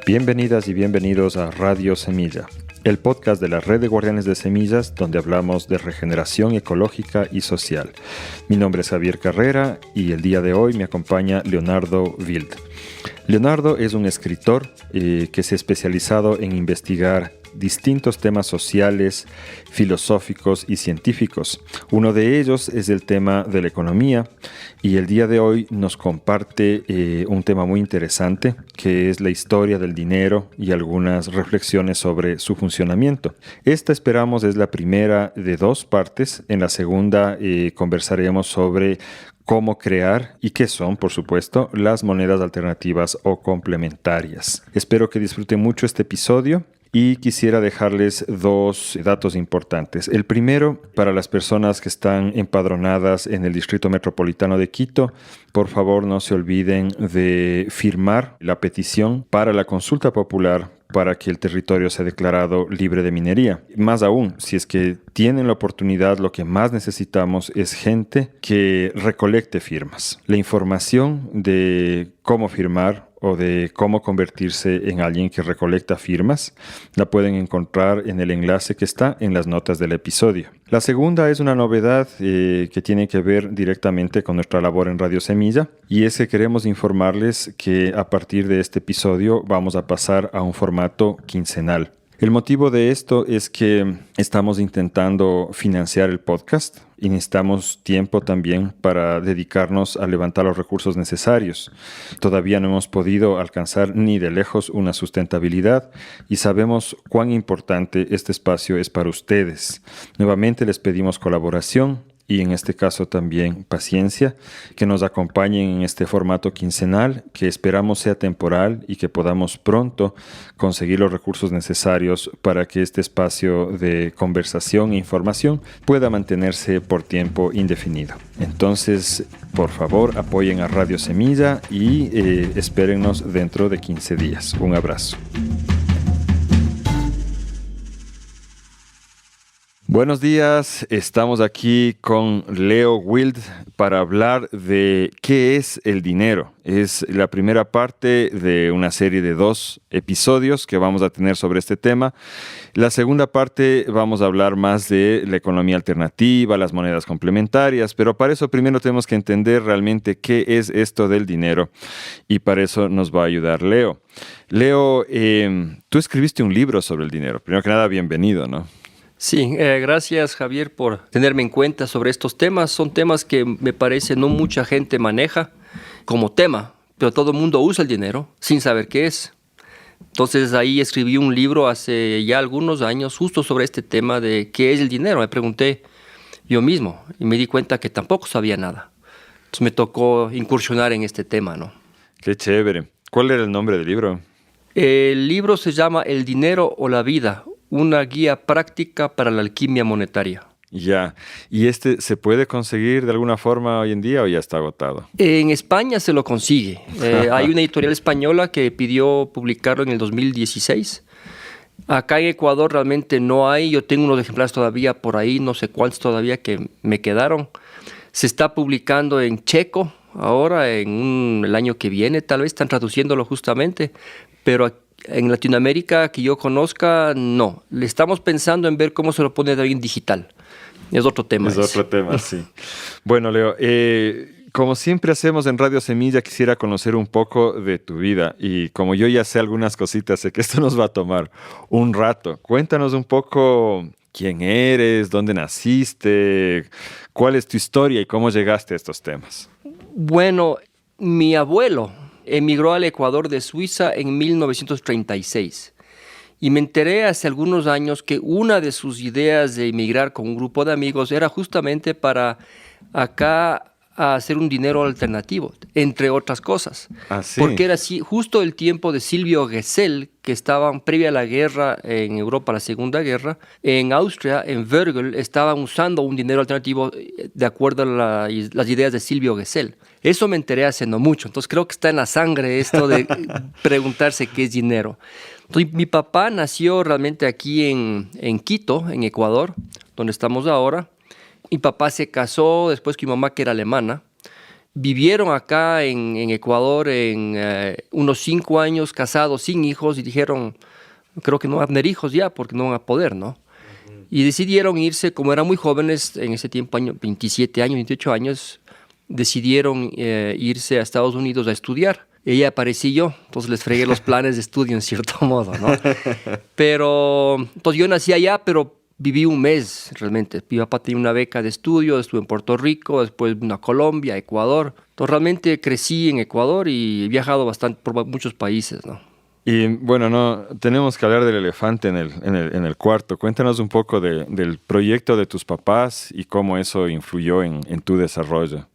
Bienvenidas y bienvenidos a Radio Semilla, el podcast de la Red de Guardianes de Semillas, donde hablamos de regeneración ecológica y social. Mi nombre es Javier Carrera y el día de hoy me acompaña Leonardo Wild. Leonardo es un escritor que se ha especializado en investigar distintos temas sociales, filosóficos y científicos. Uno de ellos es el tema de la economía y el día de hoy nos comparte un tema muy interesante que es la historia del dinero y algunas reflexiones sobre su funcionamiento. Esta, esperamos, es la primera de dos partes. En la segunda conversaremos sobre cómo crear y qué son, por supuesto, las monedas alternativas o complementarias. Espero que disfruten mucho este episodio. Y quisiera dejarles dos datos importantes. El primero, para las personas que están empadronadas en el Distrito Metropolitano de Quito, por favor no se olviden de firmar la petición para la consulta popular para que el territorio sea declarado libre de minería. Más aún, si es que tienen la oportunidad, lo que más necesitamos es gente que recolecte firmas. La información de cómo firmar o de cómo convertirse en alguien que recolecta firmas, la pueden encontrar en el enlace que está en las notas del episodio. La segunda es una novedad que tiene que ver directamente con nuestra labor en Radio Semilla, y es que queremos informarles que a partir de este episodio vamos a pasar a un formato quincenal. El motivo de esto es que estamos intentando financiar el podcast y necesitamos tiempo también para dedicarnos a levantar los recursos necesarios. Todavía no hemos podido alcanzar ni de lejos una sustentabilidad y sabemos cuán importante este espacio es para ustedes. Nuevamente les pedimos colaboración y en este caso también paciencia, que nos acompañen en este formato quincenal que esperamos sea temporal y que podamos pronto conseguir los recursos necesarios para que este espacio de conversación e información pueda mantenerse por tiempo indefinido. Entonces, por favor, apoyen a Radio Semilla y espérennos dentro de 15 días. Un abrazo. Buenos días, estamos aquí con Leo Wild para hablar de qué es el dinero. Es la primera parte de una serie de 2 episodios que vamos a tener sobre este tema. La segunda parte vamos a hablar más de la economía alternativa, las monedas complementarias, pero para eso primero tenemos que entender realmente qué es esto del dinero y para eso nos va a ayudar Leo. Leo, tú escribiste un libro sobre el dinero. Primero que nada, bienvenido, ¿no? Sí, gracias Javier por tenerme en cuenta sobre estos temas. Son temas que me parece no mucha gente maneja como tema, pero todo el mundo usa el dinero sin saber qué es. Entonces ahí escribí un libro hace ya algunos años justo sobre este tema de qué es el dinero. Me pregunté yo mismo y me di cuenta que tampoco sabía nada. Entonces me tocó incursionar en este tema, ¿no? Qué chévere. ¿Cuál era el nombre del libro? El libro se llama El dinero o la vida, una guía práctica para la alquimia monetaria. Ya. ¿Y este se puede conseguir de alguna forma hoy en día o ya está agotado? En España se lo consigue. Hay una editorial española que pidió publicarlo en el 2016. Acá en Ecuador realmente no hay. Yo tengo unos ejemplares todavía por ahí, no sé cuántos todavía que me quedaron. Se está publicando en checo ahora, el año que viene, tal vez están traduciéndolo justamente, pero en Latinoamérica que yo conozca, no. Le estamos pensando en ver cómo se lo pone también digital. Es otro tema. Es otro tema, sí. Bueno, Leo, como siempre hacemos en Radio Semilla, quisiera conocer un poco de tu vida. Y como yo ya sé algunas cositas, sé que esto nos va a tomar un rato. Cuéntanos un poco quién eres, dónde naciste, cuál es tu historia y cómo llegaste a estos temas. Bueno, mi abuelo emigró al Ecuador de Suiza en 1936 y me enteré hace algunos años que una de sus ideas de emigrar con un grupo de amigos era justamente para acá hacer un dinero alternativo, entre otras cosas. Ah, sí. Porque era así, justo el tiempo de Silvio Gesell, que estaban previa a la guerra en Europa, la Segunda Guerra, en Austria, en Wörgl, estaban usando un dinero alternativo de acuerdo a las ideas de Silvio Gesell. Eso me enteré hace no mucho, entonces creo que está en la sangre esto de preguntarse qué es dinero. Entonces, mi papá nació realmente aquí en Quito, en Ecuador, donde estamos ahora. Mi papá se casó después con mi mamá, que era alemana, vivieron acá en Ecuador unos 5 años casados, sin hijos, y dijeron, creo que no van a tener hijos ya porque no van a poder, ¿no? Y decidieron irse, como eran muy jóvenes, en ese tiempo, 27 años, 28 años, decidieron irse a Estados Unidos a estudiar. Ella aparecí yo, entonces les fregué los planes de estudio en cierto modo, ¿no? Pero, entonces yo nací allá, pero viví un mes realmente. Mi papá tenía una beca de estudio, estuve en Puerto Rico, después vino a Colombia, Ecuador. Entonces realmente crecí en Ecuador y he viajado bastante por muchos países, ¿no? Y bueno, no tenemos que hablar del elefante en el cuarto. Cuéntanos un poco del proyecto de tus papás y cómo eso influyó en tu desarrollo.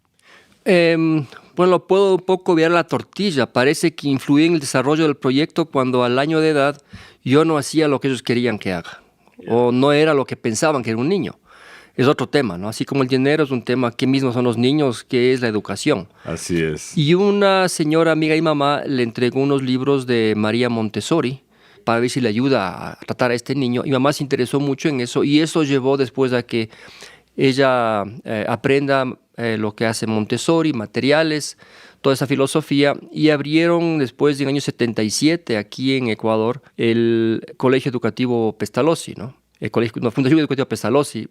Bueno, puedo un poco ver la tortilla. Parece que influí en el desarrollo del proyecto cuando al año de edad yo no hacía lo que ellos querían que haga. O no era lo que pensaban que era un niño. Es otro tema, ¿no? Así como el dinero es un tema, ¿qué mismos son los niños? ¿Qué es la educación? Así es. Y una señora amiga y mamá le entregó unos libros de María Montessori para ver si le ayuda a tratar a este niño. Y mamá se interesó mucho en eso y eso llevó después a que ella aprenda lo que hace Montessori, materiales, toda esa filosofía, y abrieron después del año 77 aquí en Ecuador el Colegio Educativo Pestalozzi, ¿no? La Fundación Educativa Pestalozzi.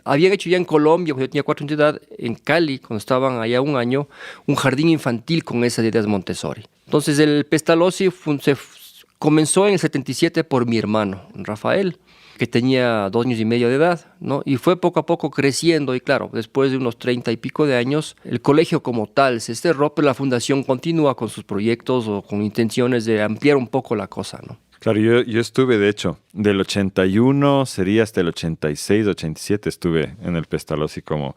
Habían hecho ya en Colombia, cuando yo tenía 4 años de edad, en Cali, cuando estaban allá un año, un jardín infantil con esas ideas Montessori. Entonces el Pestalozzi comenzó en el 77 por mi hermano, Rafael, que tenía 2 años y medio de edad, ¿no? Y fue poco a poco creciendo y claro, después de unos 30 y pico de años, el colegio como tal se cerró, pero la fundación continúa con sus proyectos o con intenciones de ampliar un poco la cosa, ¿no? Claro, yo estuve, de hecho, del 81 sería hasta el 86, 87 estuve en el Pestalozzi, como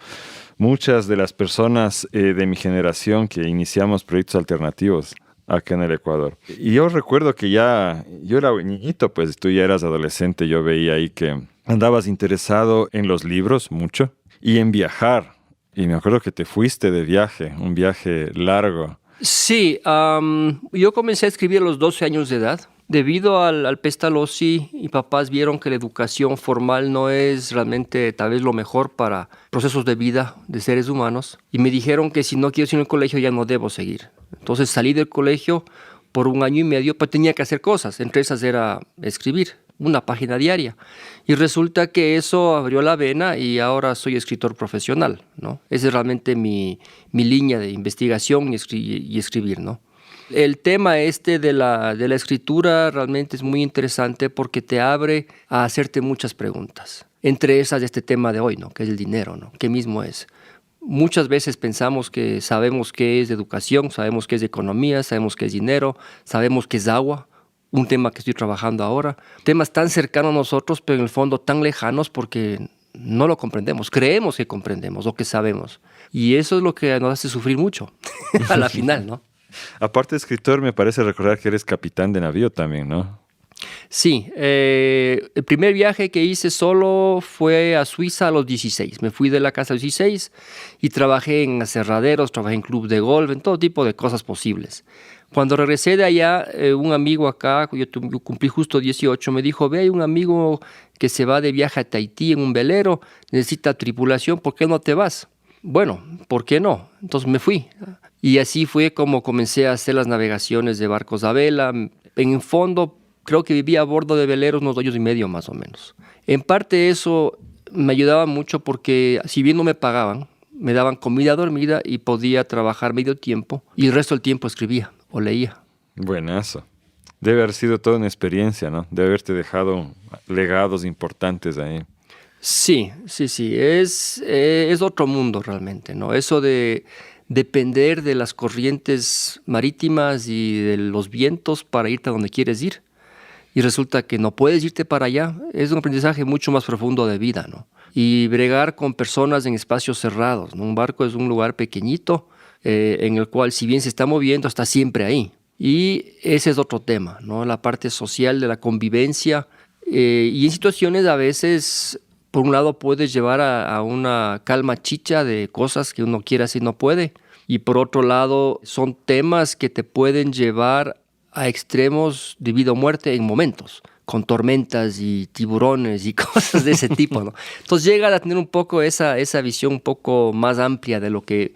muchas de las personas de mi generación que iniciamos proyectos alternativos acá en el Ecuador. Y yo recuerdo que yo era niñito, pues tú ya eras adolescente, yo veía ahí que andabas interesado en los libros mucho y en viajar. Y me acuerdo que te fuiste de viaje, un viaje largo. Sí, yo comencé a escribir a los 12 años de edad. Debido al Pestalozzi, mis papás vieron que la educación formal no es realmente tal vez lo mejor para procesos de vida de seres humanos y me dijeron que si no quiero seguir en el colegio ya no debo seguir. Entonces salí del colegio por 1 año y medio, pero tenía que hacer cosas, entre esas era escribir una página diaria y resulta que eso abrió la vena y ahora soy escritor profesional, ¿no? Esa es realmente mi línea de investigación y escribir, ¿no? El tema de la escritura realmente es muy interesante porque te abre a hacerte muchas preguntas. Entre esas este tema de hoy, ¿no? Que es el dinero, ¿no? ¿Qué mismo es? Muchas veces pensamos que sabemos qué es educación, sabemos qué es economía, sabemos qué es dinero, sabemos qué es agua, un tema que estoy trabajando ahora. Temas tan cercanos a nosotros, pero en el fondo tan lejanos porque no lo comprendemos. Creemos que comprendemos o que sabemos. Y eso es lo que nos hace sufrir mucho a la final, ¿no? Aparte de escritor, me parece recordar que eres capitán de navío también, ¿no? Sí, el primer viaje que hice solo fue a Suiza a los 16. Me fui de la casa a los 16 y trabajé en aserraderos, trabajé en club de golf, en todo tipo de cosas posibles. Cuando regresé de allá, un amigo acá, yo cumplí justo 18, me dijo, ve, hay un amigo que se va de viaje a Tahití en un velero, necesita tripulación, ¿por qué no te vas? Bueno, ¿por qué no? Entonces me fui. Y así fue como comencé a hacer las navegaciones de barcos a vela. En el fondo, creo que vivía a bordo de veleros unos 2 años y medio más o menos. En parte eso me ayudaba mucho porque si bien no me pagaban, me daban comida dormida y podía trabajar medio tiempo y el resto del tiempo escribía o leía. Buenazo. Debe haber sido toda una experiencia, ¿no? Debe haberte dejado legados importantes ahí. Sí. Es otro mundo realmente, ¿no? Eso de depender de las corrientes marítimas y de los vientos para irte a donde quieres ir. Y resulta que no puedes irte para allá. Es un aprendizaje mucho más profundo de vida, ¿no? Y bregar con personas en espacios cerrados, ¿no? Un barco es un lugar pequeñito en el cual si bien se está moviendo, está siempre ahí. Y ese es otro tema, ¿no? La parte social de la convivencia. Y en situaciones a veces, por un lado, puedes llevar a una calma chicha de cosas que uno quiere hacer y no puede. Y por otro lado, son temas que te pueden llevar a extremos de vida o muerte en momentos, con tormentas y tiburones y cosas de ese tipo, ¿no? Entonces llegas a tener un poco esa visión un poco más amplia de lo que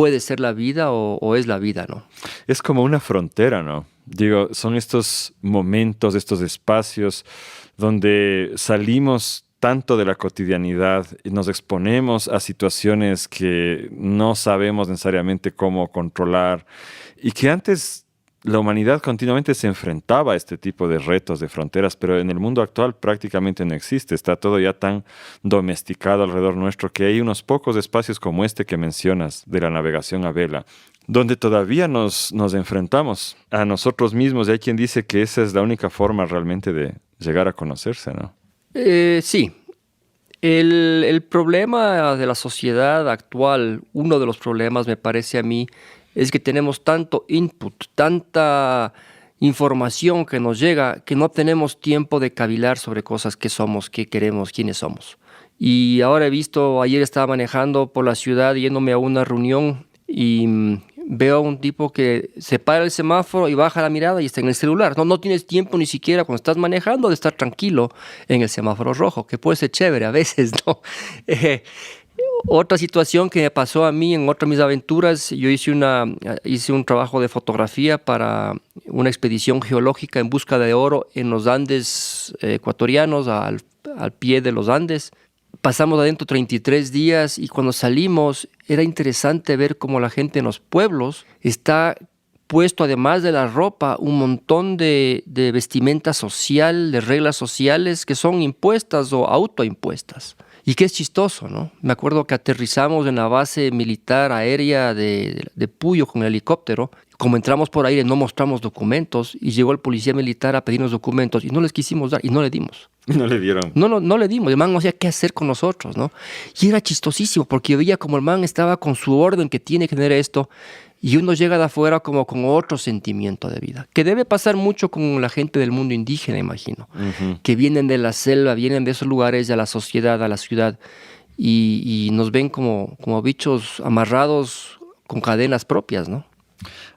puede ser la vida o es la vida, ¿no? Es como una frontera, ¿no? Digo, son estos momentos, estos espacios donde salimos tanto de la cotidianidad y nos exponemos a situaciones que no sabemos necesariamente cómo controlar y que antes la humanidad continuamente se enfrentaba a este tipo de retos, de fronteras, pero en el mundo actual prácticamente no existe. Está todo ya tan domesticado alrededor nuestro que hay unos pocos espacios como este que mencionas, de la navegación a vela, donde todavía nos enfrentamos a nosotros mismos. Y hay quien dice que esa es la única forma realmente de llegar a conocerse, ¿no? Sí. El problema de la sociedad actual, uno de los problemas me parece a mí, es que tenemos tanto input, tanta información que nos llega, que no tenemos tiempo de cavilar sobre cosas que somos, qué queremos, quiénes somos. Y ahora he visto, ayer estaba manejando por la ciudad, yéndome a una reunión y veo a un tipo que se para el semáforo y baja la mirada y está en el celular. No tienes tiempo ni siquiera cuando estás manejando de estar tranquilo en el semáforo rojo, que puede ser chévere a veces, ¿no? Otra situación que me pasó a mí en otras de mis aventuras, yo hice un trabajo de fotografía para una expedición geológica en busca de oro en los Andes ecuatorianos, al pie de los Andes. Pasamos adentro 33 días y cuando salimos era interesante ver cómo la gente en los pueblos está puesto, además de la ropa, un montón de vestimenta social, de reglas sociales que son impuestas o autoimpuestas. Y que es chistoso, ¿no? Me acuerdo que aterrizamos en la base militar aérea de Puyo con el helicóptero. Como entramos por aire no mostramos documentos y llegó el policía militar a pedirnos documentos y no les quisimos dar y no le dimos. No le dieron. No le dimos. El man no sabía qué hacer con nosotros, ¿no? Y era chistosísimo porque yo veía como el man estaba con su orden que tiene que tener esto y uno llega de afuera como con otro sentimiento de vida, que debe pasar mucho con la gente del mundo indígena, imagino, que vienen de la selva, vienen de esos lugares a la sociedad, a la ciudad y nos ven como bichos amarrados con cadenas propias, ¿no?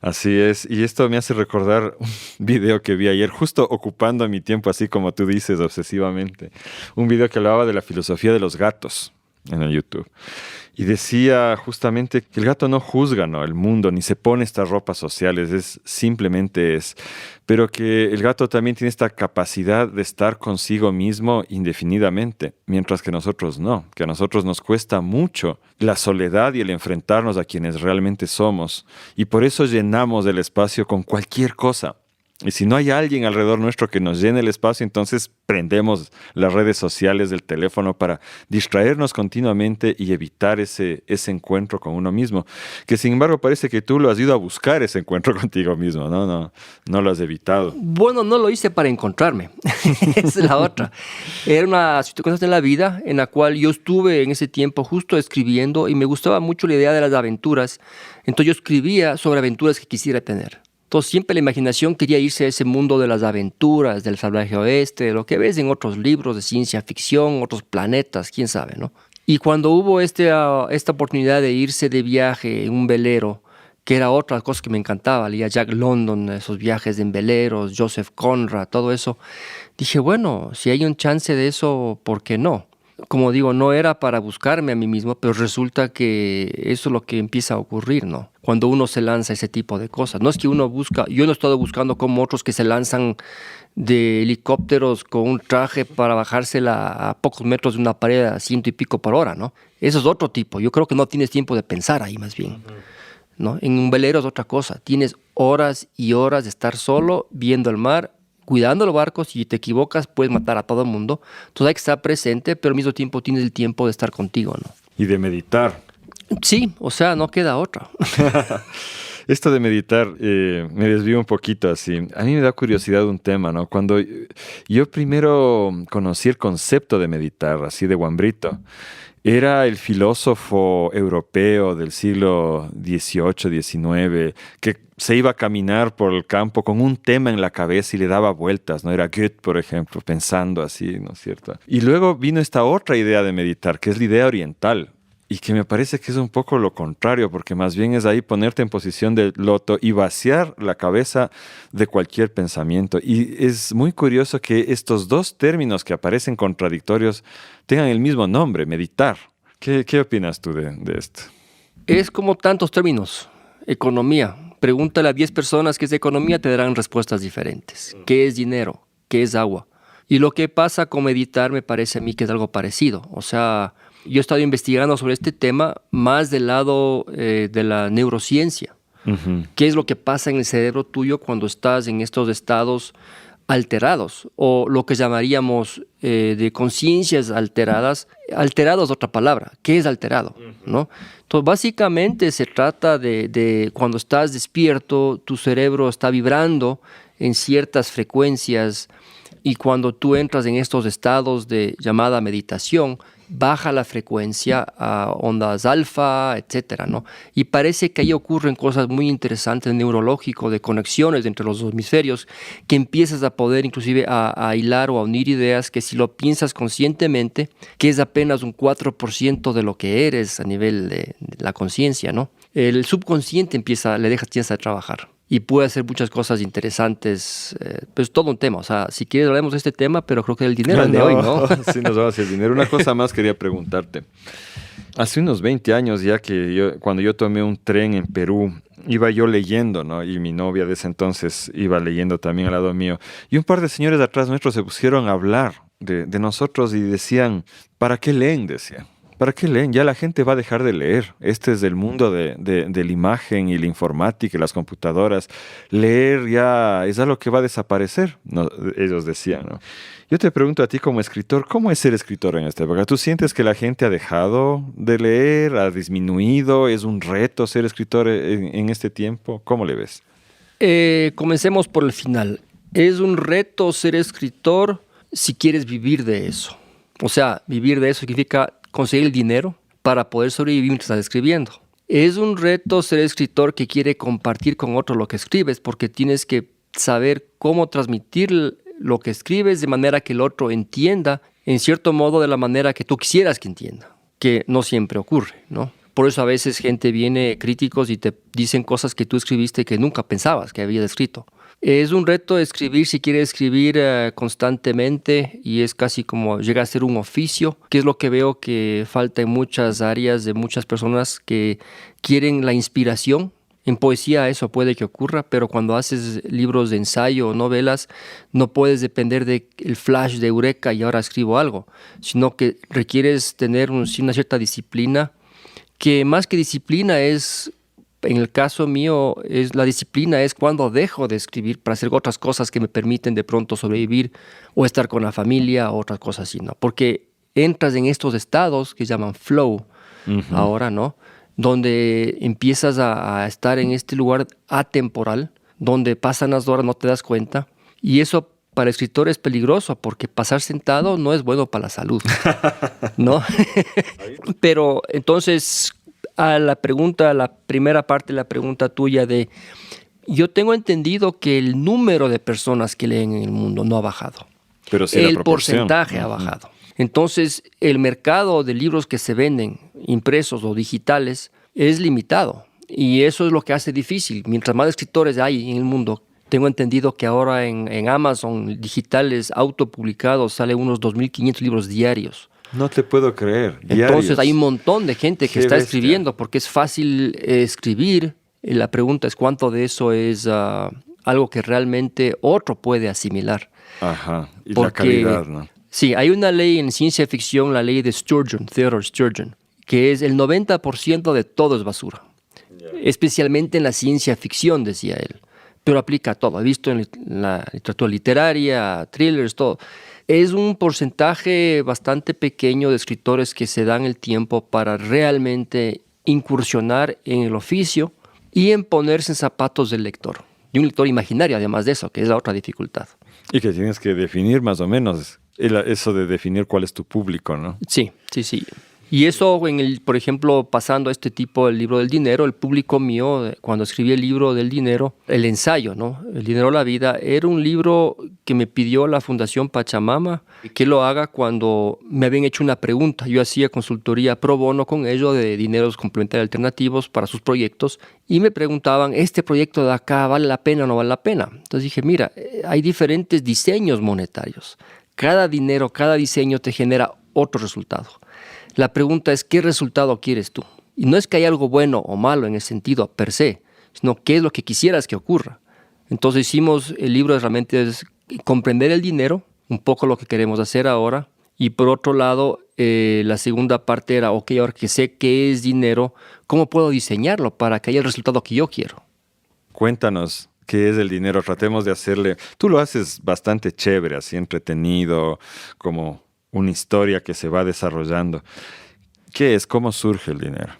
Así es, y esto me hace recordar un video que vi ayer, justo ocupando mi tiempo, así como tú dices, obsesivamente. Un video que hablaba de la filosofía de los gatos en el YouTube. Y decía justamente que el gato no juzga, ¿no?, el mundo, ni se pone estas ropas sociales, simplemente es. Pero que el gato también tiene esta capacidad de estar consigo mismo indefinidamente, mientras que nosotros no, que a nosotros nos cuesta mucho la soledad y el enfrentarnos a quienes realmente somos. Y por eso llenamos el espacio con cualquier cosa. Y si no hay alguien alrededor nuestro que nos llene el espacio, entonces prendemos las redes sociales del teléfono para distraernos continuamente y evitar ese encuentro con uno mismo. Que sin embargo parece que tú lo has ido a buscar, ese encuentro contigo mismo, ¿no? No lo has evitado. Bueno, no lo hice para encontrarme. Esa es la otra. Era una situación en la vida en la cual yo estuve en ese tiempo justo escribiendo y me gustaba mucho la idea de las aventuras. Entonces yo escribía sobre aventuras que quisiera tener. Entonces siempre la imaginación quería irse a ese mundo de las aventuras, del salvaje oeste, de lo que ves en otros libros de ciencia ficción, otros planetas, quién sabe, ¿no? Y cuando hubo esta oportunidad de irse de viaje en un velero, que era otra cosa que me encantaba, leía Jack London, esos viajes en veleros, Joseph Conrad, todo eso, dije, bueno, si hay un chance de eso, ¿por qué no? Como digo, no era para buscarme a mí mismo, pero resulta que eso es lo que empieza a ocurrir, ¿no? Cuando uno se lanza ese tipo de cosas. No es que uno busca, yo no he estado buscando como otros que se lanzan de helicópteros con un traje para bajársela a pocos metros de una pared a 100 y pico por hora, ¿no? Eso es otro tipo. Yo creo que no tienes tiempo de pensar ahí más bien, ¿no? En un velero es otra cosa. Tienes horas y horas de estar solo, viendo el mar, cuidando los barcos. Si te equivocas puedes matar a todo el mundo. Entonces hay que estar presente, pero al mismo tiempo tienes el tiempo de estar contigo, ¿no? Y de meditar. Sí, o sea, no queda otra. Esto de meditar me desvío un poquito así. A mí me da curiosidad un tema, ¿no? Cuando yo primero conocí el concepto de meditar, así de Guambrito, era el filósofo europeo del siglo XVIII, XIX, que se iba a caminar por el campo con un tema en la cabeza y le daba vueltas, ¿no? Era Goethe, por ejemplo, pensando así, ¿no es cierto? Y luego vino esta otra idea de meditar, que es la idea oriental, y que me parece que es un poco lo contrario, porque más bien es ahí ponerte en posición de loto y vaciar la cabeza de cualquier pensamiento. Y es muy curioso que estos dos términos que aparecen contradictorios tengan el mismo nombre, meditar. ¿Qué opinas tú de esto? Es como tantos términos. Economía. Pregúntale a 10 personas qué es economía, te darán respuestas diferentes. ¿Qué es dinero? ¿Qué es agua? Y lo que pasa con meditar me parece a mí que es algo parecido. O sea, yo he estado investigando sobre este tema más del lado de la neurociencia. Ujú. ¿Qué es lo que pasa en el cerebro tuyo cuando estás en estos estados alterados? O lo que llamaríamos de conciencias alteradas. Alterado es otra palabra. ¿Qué es alterado? ¿No? Entonces, básicamente se trata de cuando estás despierto, tu cerebro está vibrando en ciertas frecuencias y cuando tú entras en estos estados de llamada meditación, baja la frecuencia a ondas alfa, etcétera, ¿no? Y parece que ahí ocurren cosas muy interesantes neurológicas, de conexiones entre los dos hemisferios, que empiezas a poder inclusive a hilar o a unir ideas que si lo piensas conscientemente, que es apenas un 4% de lo que eres a nivel de la conciencia, ¿no? El subconsciente le dejas de trabajar. Y puede hacer muchas cosas interesantes, pues todo un tema. O sea, si quieres hablemos de este tema, pero creo que el dinero es de hoy, ¿no? Sí, nos vamos hacia el dinero. Una cosa más quería preguntarte. Hace unos 20 años ya cuando yo tomé un tren en Perú, iba yo leyendo, ¿no? Y mi novia de ese entonces iba leyendo también al lado mío. Y un par de señores de atrás nuestros se pusieron a hablar de nosotros y decían, ¿para qué leen? Decían. ¿Para qué leen? Ya la gente va a dejar de leer. Este es el mundo de la imagen y la informática y las computadoras. Leer ya es algo que va a desaparecer, no, ellos decían, ¿no? Yo te pregunto a ti como escritor, ¿cómo es ser escritor en esta época? ¿Tú sientes que la gente ha dejado de leer, ha disminuido? ¿Es un reto ser escritor en este tiempo? ¿Cómo le ves? Comencemos por el final. Es un reto ser escritor si quieres vivir de eso. O sea, vivir de eso significa conseguir el dinero para poder sobrevivir mientras estás escribiendo. Es un reto ser escritor que quiere compartir con otro lo que escribes, porque tienes que saber cómo transmitir lo que escribes de manera que el otro entienda, en cierto modo, de la manera que tú quisieras que entienda, que no siempre ocurre, ¿no? Por eso a veces gente viene, críticos, y te dicen cosas que tú escribiste que nunca pensabas que habías escrito. Es un reto escribir si quieres escribir constantemente y es casi como llega a ser un oficio, que es lo que veo que falta en muchas áreas de muchas personas que quieren la inspiración. En poesía eso puede que ocurra, pero cuando haces libros de ensayo o novelas no puedes depender del flash de eureka y ahora escribo algo, sino que requieres tener una cierta disciplina, que más que disciplina es... En el caso mío, la disciplina es cuando dejo de escribir para hacer otras cosas que me permiten de pronto sobrevivir o estar con la familia o otras cosas así, ¿no? Porque entras en estos estados que llaman flow ahora, ¿no? Donde empiezas a estar en este lugar atemporal, donde pasan las horas, no te das cuenta. Y eso para el escritor es peligroso porque pasar sentado no es bueno para la salud, ¿no? Pero entonces... A la pregunta, la primera parte de la pregunta tuya yo tengo entendido que el número de personas que leen en el mundo no ha bajado. Pero sí el porcentaje ha bajado. Entonces, el mercado de libros que se venden, impresos o digitales, es limitado. Y eso es lo que hace difícil. Mientras más escritores hay en el mundo, tengo entendido que ahora en Amazon digitales autopublicados salen unos 2.500 libros diarios. No te puedo creer. Entonces Diarios. Hay un montón de gente que está escribiendo porque es fácil escribir. La pregunta es cuánto de eso es algo que realmente otro puede asimilar. Ajá, y la calidad, ¿no? Sí, hay una ley en ciencia ficción, la ley de Sturgeon, Theodore Sturgeon, que es el 90% de todo es basura. Yeah. Especialmente en la ciencia ficción, decía él. Pero aplica a todo. He visto en la literatura literaria, thrillers, todo. Es un porcentaje bastante pequeño de escritores que se dan el tiempo para realmente incursionar en el oficio y en ponerse en zapatos del lector. Y un lector imaginario, además de eso, que es la otra dificultad. Y que tienes que definir más o menos eso de definir cuál es tu público, ¿no? Sí. Y eso, por ejemplo, pasando a este tipo del libro del dinero, el público mío, cuando escribí el libro del dinero, el ensayo, ¿no? El dinero a la vida, era un libro que me pidió la Fundación Pachamama que lo haga cuando me habían hecho una pregunta. Yo hacía consultoría pro bono con ellos de dineros complementarios alternativos para sus proyectos y me preguntaban, ¿este proyecto de acá vale la pena o no vale la pena? Entonces dije, mira, hay diferentes diseños monetarios. Cada dinero, cada diseño te genera otro resultado. La pregunta es, ¿qué resultado quieres tú? Y no es que haya algo bueno o malo en ese sentido per se, sino qué es lo que quisieras que ocurra. Entonces hicimos el libro realmente es comprender el dinero, un poco lo que queremos hacer ahora. Y por otro lado, la segunda parte era, ok, ahora que sé qué es dinero, ¿cómo puedo diseñarlo para que haya el resultado que yo quiero? Cuéntanos qué es el dinero. Tratemos de hacerle... Tú lo haces bastante chévere, así entretenido, como una historia que se va desarrollando. ¿Qué es? ¿Cómo surge el dinero?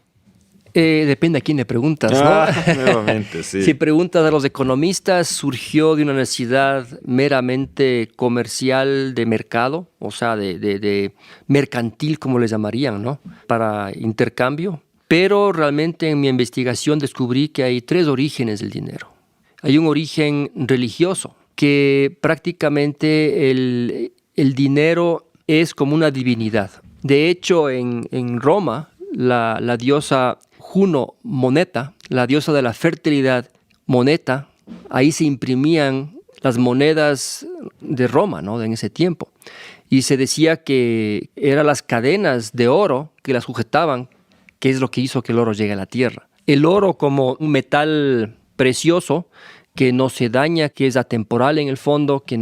Depende a quién le preguntas, ¿no? Nuevamente, sí. Si preguntas a los economistas, surgió de una necesidad meramente comercial de mercado, o sea, de mercantil, como le llamarían, ¿no? Para intercambio. Pero realmente en mi investigación descubrí que hay 3 orígenes del dinero. Hay un origen religioso, que prácticamente el dinero es como una divinidad. De hecho, en Roma, la diosa Juno Moneta, la diosa de la fertilidad Moneta, ahí se imprimían las monedas de Roma, ¿no? En ese tiempo. Y se decía que eran las cadenas de oro que las sujetaban, que es lo que hizo que el oro llegue a la tierra. El oro como un metal precioso que no se daña, que es atemporal en el fondo, que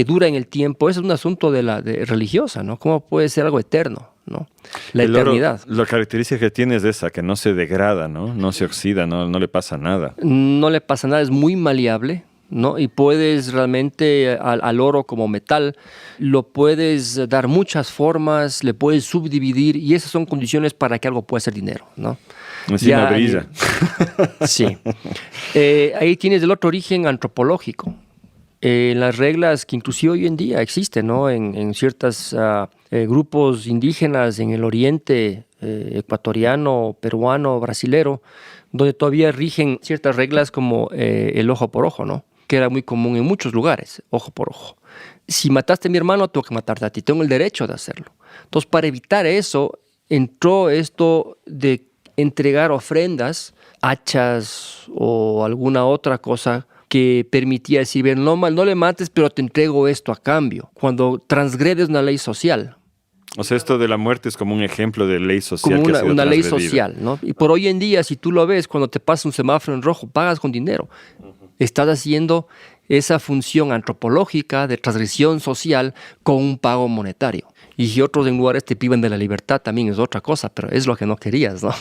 dura en el tiempo, eso es un asunto de religiosa, ¿no? ¿Cómo puede ser algo eterno, ¿no? La eternidad. La característica que tiene es esa, que no se degrada, ¿no? No se oxida, no le pasa nada. No le pasa nada, es muy maleable, ¿no? Y puedes realmente al oro como metal, lo puedes dar muchas formas, le puedes subdividir y esas son condiciones para que algo pueda ser dinero, ¿no? Encima brilla. Sí. Ahí tienes el otro origen antropológico. Las reglas que inclusive hoy en día existen, ¿no? En ciertos grupos indígenas en el oriente ecuatoriano, peruano, brasilero, donde todavía rigen ciertas reglas como el ojo por ojo, ¿no? Que era muy común en muchos lugares, ojo por ojo. Si mataste a mi hermano, tengo que matarte a ti, tengo el derecho de hacerlo. Entonces, para evitar eso, entró esto de entregar ofrendas, hachas o alguna otra cosa que permitía decir, bien, no le mates, pero te entrego esto a cambio, cuando transgredes una ley social. O sea, esto de la muerte es como un ejemplo de ley social. Como que ha sido una ley transgredida. social, ¿no? Y por hoy en día, si tú lo ves, cuando te pasa un semáforo en rojo, pagas con dinero. Estás haciendo esa función antropológica de transgresión social con un pago monetario. Y si otros en lugares te privan de la libertad, también es otra cosa, pero es lo que no querías, ¿no?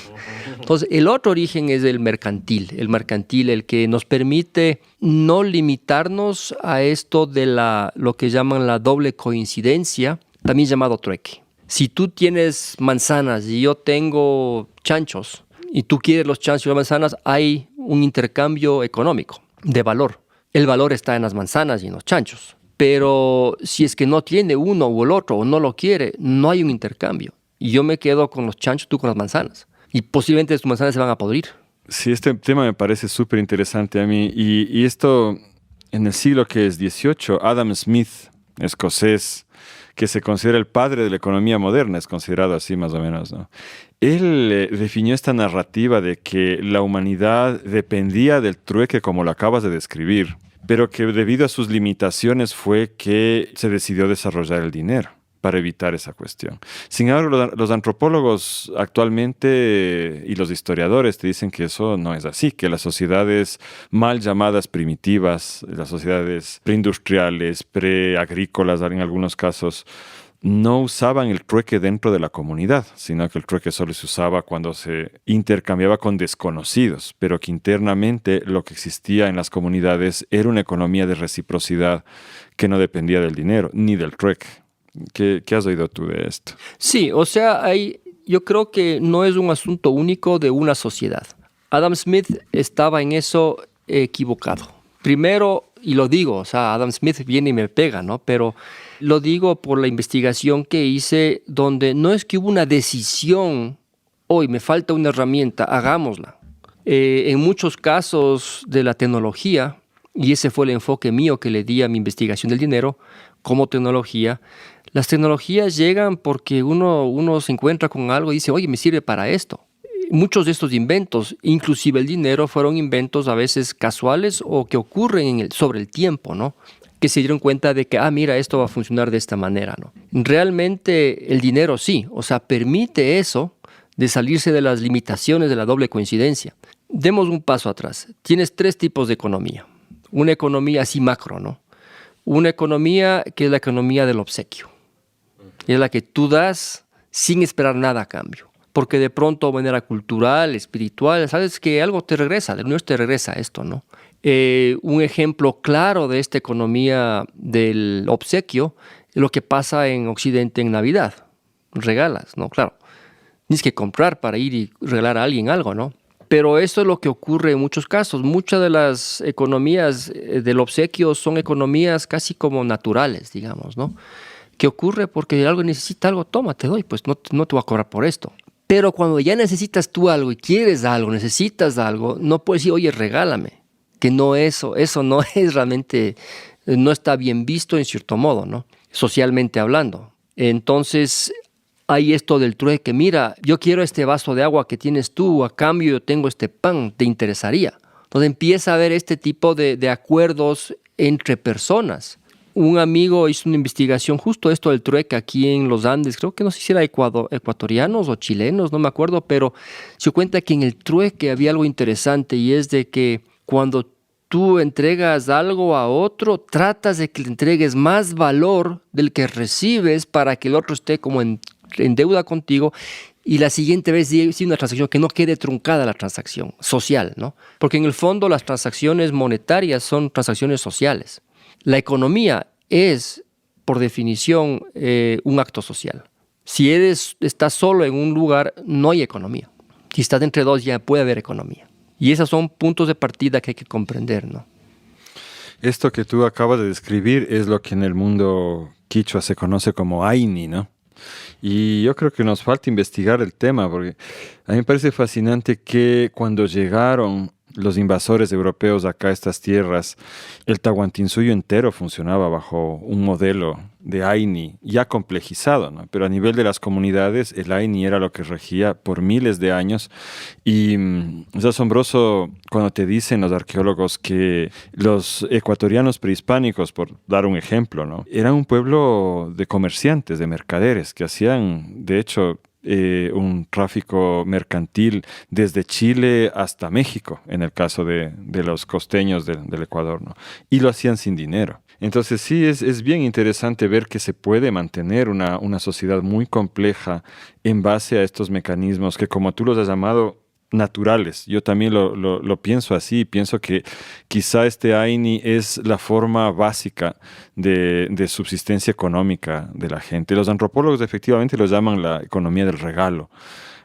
Entonces, el otro origen es el mercantil, el que nos permite no limitarnos a esto de lo que llaman la doble coincidencia, también llamado trueque. Si tú tienes manzanas y yo tengo chanchos, y tú quieres los chanchos y las manzanas, hay un intercambio económico de valor. El valor está en las manzanas y en los chanchos. Pero si es que no tiene uno o el otro o no lo quiere, no hay un intercambio. Y yo me quedo con los chanchos, tú con las manzanas. Y posiblemente tus manzanas se van a podrir. Sí, este tema me parece súper interesante a mí. Y esto, en el siglo que es 18, Adam Smith, escocés, que se considera el padre de la economía moderna, es considerado así más o menos, ¿no? Él definió esta narrativa de que la humanidad dependía del trueque como lo acabas de describir, pero que debido a sus limitaciones fue que se decidió desarrollar el dinero para evitar esa cuestión. Sin embargo, los antropólogos actualmente y los historiadores te dicen que eso no es así, que las sociedades mal llamadas primitivas, las sociedades preindustriales, preagrícolas en algunos casos, no usaban el trueque dentro de la comunidad, sino que el trueque solo se usaba cuando se intercambiaba con desconocidos, pero que internamente lo que existía en las comunidades era una economía de reciprocidad que no dependía del dinero ni del trueque. ¿Qué has oído tú de esto? Sí, o sea, yo creo que no es un asunto único de una sociedad. Adam Smith estaba en eso equivocado. Primero, y lo digo, o sea, Adam Smith viene y me pega, ¿no? Pero lo digo por la investigación que hice, donde no es que hubo una decisión, hoy me falta una herramienta, hagámosla. En muchos casos de la tecnología, y ese fue el enfoque mío que le di a mi investigación del dinero como tecnología, las tecnologías llegan porque uno se encuentra con algo y dice, oye, me sirve para esto. Muchos de estos inventos, inclusive el dinero, fueron inventos a veces casuales o que ocurren sobre el tiempo, ¿no? Que se dieron cuenta de que, mira, esto va a funcionar de esta manera, ¿no? Realmente el dinero sí, o sea, permite eso de salirse de las limitaciones de la doble coincidencia. Demos un paso atrás. Tienes 3 tipos de economía. Una economía así macro, ¿no? Una economía que es la economía del obsequio. Es la que tú das sin esperar nada a cambio. Porque de pronto, de manera cultural, espiritual, sabes que algo te regresa, del universo te regresa esto, ¿no? Un ejemplo claro de esta economía del obsequio es lo que pasa en Occidente en Navidad. Regalas, ¿no? Claro. Tienes que comprar para ir y regalar a alguien algo, ¿no? Pero eso es lo que ocurre en muchos casos. Muchas de las economías del obsequio son economías casi como naturales, digamos, ¿no? ¿Qué ocurre? Porque algo necesita algo, toma, te doy, pues no te voy a cobrar por esto. Pero cuando ya necesitas tú algo y quieres algo, necesitas algo, no puedes decir, oye, regálame. Que no eso no es realmente, no está bien visto en cierto modo, ¿no? Socialmente hablando. Entonces, hay esto del trueque. Mira, yo quiero este vaso de agua que tienes tú, a cambio yo tengo este pan, ¿te interesaría? Entonces empieza a haber este tipo de acuerdos entre personas. Un amigo hizo una investigación justo esto del trueque aquí en los Andes, creo que no sé si era ecuatorianos o chilenos, no me acuerdo, pero se dio cuenta que en el trueque había algo interesante y es de que cuando tú entregas algo a otro, tratas de que le entregues más valor del que recibes para que el otro esté como en deuda contigo y la siguiente vez sí una transacción que no quede truncada la transacción social, ¿no? Porque en el fondo las transacciones monetarias son transacciones sociales. La economía es, por definición, un acto social. Si estás solo en un lugar, no hay economía. Si estás entre dos, ya puede haber economía. Y esos son puntos de partida que hay que comprender, ¿no? Esto que tú acabas de describir es lo que en el mundo quichua se conoce como Aini, ¿no? Y yo creo que nos falta investigar el tema, porque a mí me parece fascinante que cuando llegaron los invasores europeos acá a estas tierras, el Tahuantinsuyo entero funcionaba bajo un modelo de Aini ya complejizado, ¿no? Pero a nivel de las comunidades, el Aini era lo que regía por miles de años. Y es asombroso cuando te dicen los arqueólogos que los ecuatorianos prehispánicos, por dar un ejemplo, ¿no? Eran un pueblo de comerciantes, de mercaderes, que hacían, de hecho, un tráfico mercantil desde Chile hasta México, en el caso de los costeños del Ecuador, ¿no? Y lo hacían sin dinero. Entonces sí, es bien interesante ver que se puede mantener una sociedad muy compleja en base a estos mecanismos que, como tú los has llamado, naturales. Yo también lo pienso así. Pienso que quizá este Aini es la forma básica de subsistencia económica de la gente. Los antropólogos efectivamente lo llaman la economía del regalo,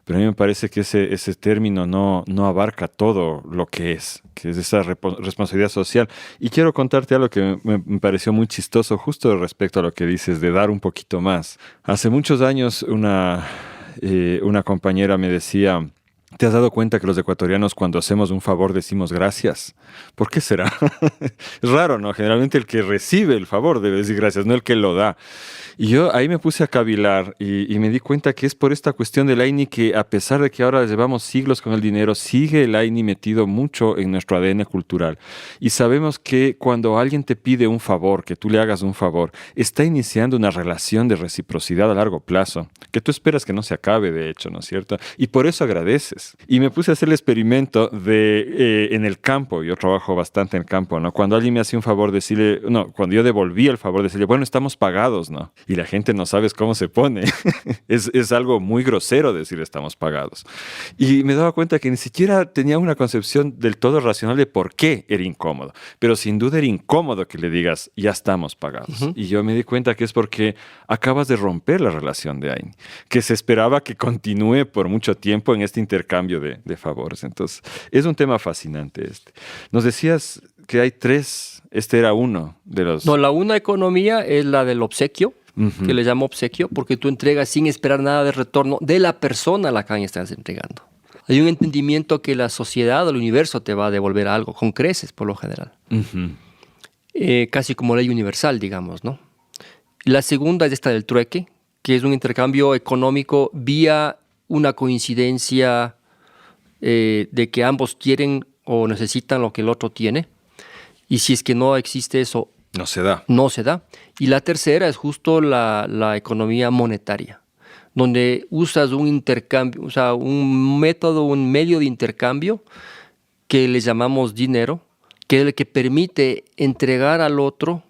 pero a mí me parece que ese término no abarca todo lo que es esa responsabilidad social. Y quiero contarte algo que me pareció muy chistoso justo respecto a lo que dices de dar un poquito más. Hace muchos años una compañera me decía: ¿te has dado cuenta que los ecuatorianos cuando hacemos un favor decimos gracias? ¿Por qué será? Es raro, ¿no? Generalmente el que recibe el favor debe decir gracias, no el que lo da. Y yo ahí me puse a cavilar y me di cuenta que es por esta cuestión del Aini que, a pesar de que ahora llevamos siglos con el dinero, sigue el Aini metido mucho en nuestro ADN cultural. Y sabemos que cuando alguien te pide un favor, que tú le hagas un favor, está iniciando una relación de reciprocidad a largo plazo, que tú esperas que no se acabe, de hecho, ¿no es cierto? Y por eso agradeces. Y me puse a hacer el experimento en el campo. Yo trabajo bastante en el campo, ¿no? Cuando alguien me hacía un favor, cuando yo devolvía el favor, decirle, bueno, estamos pagados, ¿no? Y la gente no sabe cómo se pone. Es algo muy grosero decir estamos pagados. Y me daba cuenta que ni siquiera tenía una concepción del todo racional de por qué era incómodo. Pero sin duda era incómodo que le digas, ya estamos pagados. Uh-huh. Y yo me di cuenta que es porque acabas de romper la relación de Aini, que se esperaba que continúe por mucho tiempo en este intercambio de favores. Entonces, es un tema fascinante este. Nos decías que hay 3, este era uno de los... No, una economía es la del obsequio, uh-huh, que le llamo obsequio, porque tú entregas sin esperar nada de retorno de la persona a la que estás entregando. Hay un entendimiento que la sociedad o el universo te va a devolver algo, con creces por lo general. Uh-huh. Casi como ley universal, digamos, ¿no? La segunda es esta del trueque, que es un intercambio económico vía una coincidencia de que ambos quieren o necesitan lo que el otro tiene. Y si es que no existe eso, no se da. No se da. Y la tercera es justo la economía monetaria, donde usas un intercambio, o sea, un método, un medio de intercambio que le llamamos dinero, que es el que permite entregar al otro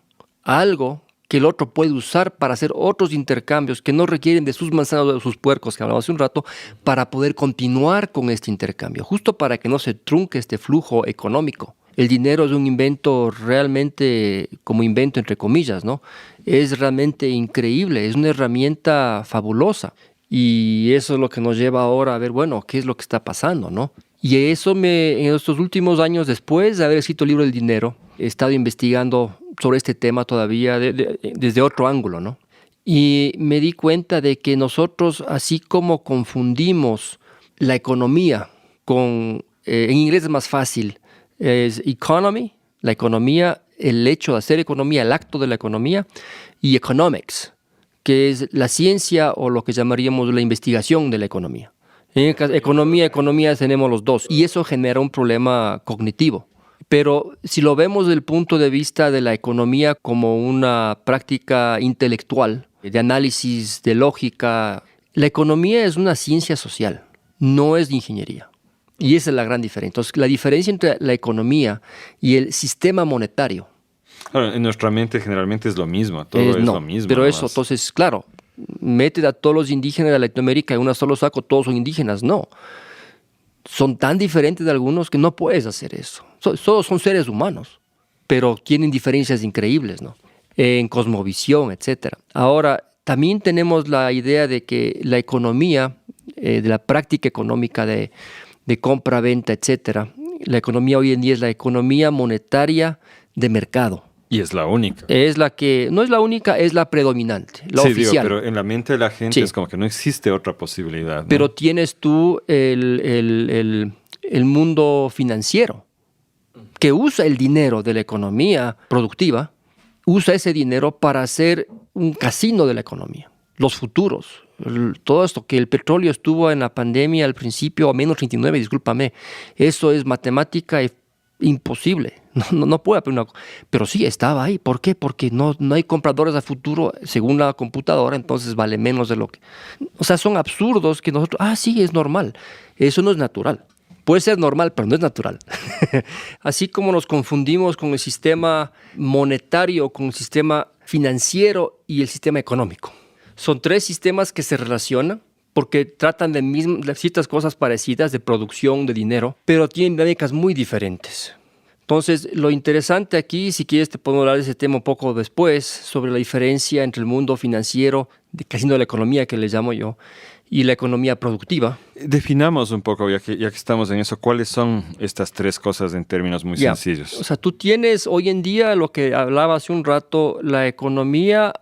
algo que el otro puede usar para hacer otros intercambios que no requieren de sus manzanas o de sus puercos, que hablamos hace un rato, para poder continuar con este intercambio, justo para que no se trunque este flujo económico. El dinero es un invento realmente, como invento entre comillas, ¿no? Es realmente increíble, es una herramienta fabulosa. Y eso es lo que nos lleva ahora a ver, bueno, ¿qué es lo que está pasando, no? Y eso en estos últimos años, después de haber escrito el libro del dinero, he estado investigando sobre este tema todavía desde otro ángulo, ¿no? Y me di cuenta de que nosotros, así como confundimos la economía con, en inglés es más fácil, es economy, la economía, el hecho de hacer economía, el acto de la economía, y economics, que es la ciencia o lo que llamaríamos la investigación de la economía. En economía tenemos los dos, y eso genera un problema cognitivo. Pero si lo vemos desde el punto de vista de la economía como una práctica intelectual, de análisis, de lógica, la economía es una ciencia social, no es de ingeniería. Y esa es la gran diferencia. Entonces, la diferencia entre la economía y el sistema monetario. Claro, en nuestra mente generalmente es lo mismo, todo es no, lo mismo. Pero nomás. eso, entonces, claro, mete a todos los indígenas de Latinoamérica en un solo saco, todos son indígenas. No. Son tan diferentes de algunos que no puedes hacer eso. Todos son seres humanos, pero tienen diferencias increíbles, ¿no? En cosmovisión, etc. Ahora, también tenemos la idea de que la economía, de la práctica económica de compra-venta, etc. La economía hoy en día es la economía monetaria de mercado. Y es la única. Es la que, no es la única, es la predominante, la oficial. Digo, pero en la mente de la gente es como que no existe otra posibilidad, ¿no? Pero tienes tú el mundo financiero, que usa el dinero de la economía productiva, usa ese dinero para hacer un casino de la economía. Los futuros, todo esto, que el petróleo estuvo en la pandemia al principio a menos 39, discúlpame, eso es matemática imposible, no puede haber pero sí estaba ahí. ¿Por qué? Porque no hay compradores a futuro según la computadora, entonces vale menos de lo que... O sea, son absurdos que nosotros... sí, es normal. Eso no es natural. Puede ser normal, pero no es natural. Así como nos confundimos con el sistema monetario, con el sistema financiero y el sistema económico. Son tres sistemas que se relacionan porque tratan de ciertas cosas parecidas de producción de dinero, pero tienen dinámicas muy diferentes. Entonces, lo interesante aquí, si quieres te puedo hablar de ese tema un poco después, sobre la diferencia entre el mundo financiero, casino de la economía que le llamo yo, y la economía productiva. Definamos un poco, ya que estamos en eso, ¿cuáles son estas tres cosas en términos muy sencillos? O sea, tú tienes hoy en día lo que hablaba hace un rato, la economía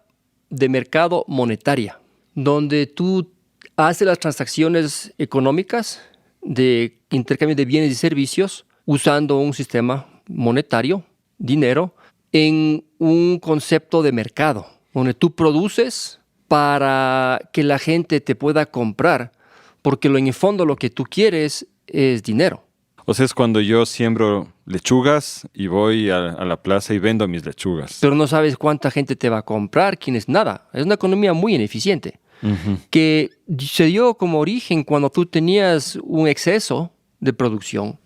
de mercado monetaria, donde tú haces las transacciones económicas de intercambio de bienes y servicios usando un sistema monetario, dinero, en un concepto de mercado, donde tú produces para que la gente te pueda comprar, porque en el fondo lo que tú quieres es dinero. O sea, es cuando yo siembro lechugas y voy a la plaza y vendo mis lechugas. Pero no sabes cuánta gente te va a comprar, quién es nada. Es una economía muy ineficiente, que se dio como origen cuando tú tenías un exceso de producción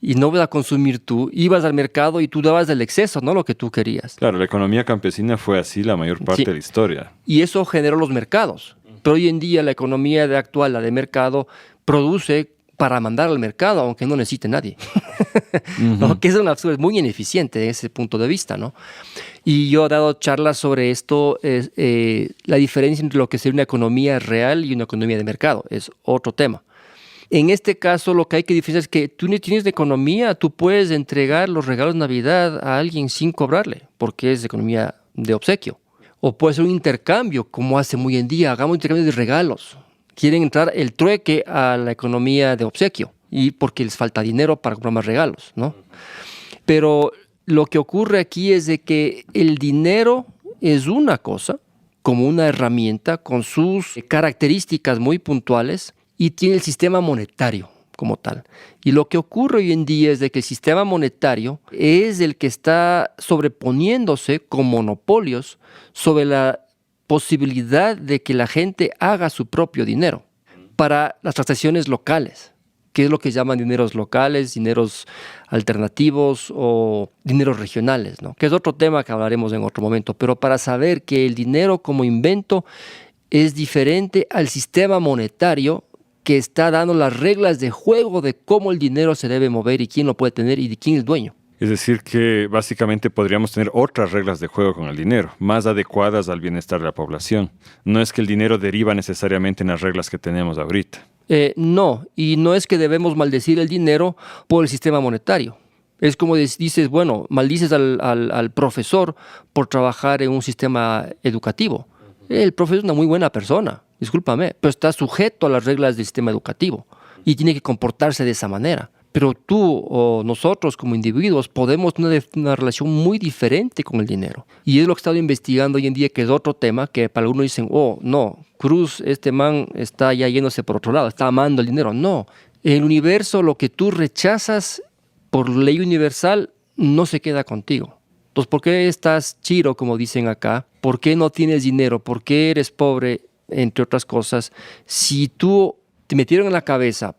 y no vas a consumir tú, ibas al mercado y tú dabas el exceso, no lo que tú querías. Claro, la economía campesina fue así la mayor parte de la historia. Y eso generó los mercados. Pero hoy en día la economía actual, la de mercado, produce para mandar al mercado, aunque no necesite nadie. ¿No? Que es un absurdo, es muy ineficiente desde ese punto de vista, ¿no? Y yo he dado charlas sobre esto, la diferencia entre lo que sería una economía real y una economía de mercado, es otro tema. En este caso, lo que hay que diferenciar es que tú no tienes de economía, tú puedes entregar los regalos de Navidad a alguien sin cobrarle, porque es economía de obsequio. O puede ser un intercambio, como hace muy en día, hagamos intercambio de regalos. Quieren entrar el trueque a la economía de obsequio, y porque les falta dinero para comprar más regalos, ¿no? Pero lo que ocurre aquí es de que el dinero es una cosa, como una herramienta con sus características muy puntuales, y tiene el sistema monetario como tal. Y lo que ocurre hoy en día es de que el sistema monetario es el que está sobreponiéndose con monopolios sobre la posibilidad de que la gente haga su propio dinero para las transacciones locales, que es lo que llaman dineros locales, dineros alternativos o dineros regionales, ¿no? Que es otro tema que hablaremos en otro momento, pero para saber que el dinero como invento es diferente al sistema monetario que está dando las reglas de juego de cómo el dinero se debe mover y quién lo puede tener y de quién es el dueño. Es decir, que básicamente podríamos tener otras reglas de juego con el dinero, más adecuadas al bienestar de la población. No es que el dinero deriva necesariamente en las reglas que tenemos ahorita. No, y no es que debemos maldecir el dinero por el sistema monetario. Es como dices, bueno, maldices al profesor por trabajar en un sistema educativo. El profesor es una muy buena persona, discúlpame, pero está sujeto a las reglas del sistema educativo y tiene que comportarse de esa manera. Pero tú o nosotros como individuos podemos tener una relación muy diferente con el dinero. Y es lo que he estado investigando hoy en día, que es otro tema, que para algunos dicen, oh, no, Cruz, este man está ya yéndose por otro lado, está amando el dinero. No, en el universo lo que tú rechazas por ley universal no se queda contigo. Entonces, ¿por qué estás chiro, como dicen acá? ¿Por qué no tienes dinero? ¿Por qué eres pobre? Entre otras cosas, si tú te metieron en la cabeza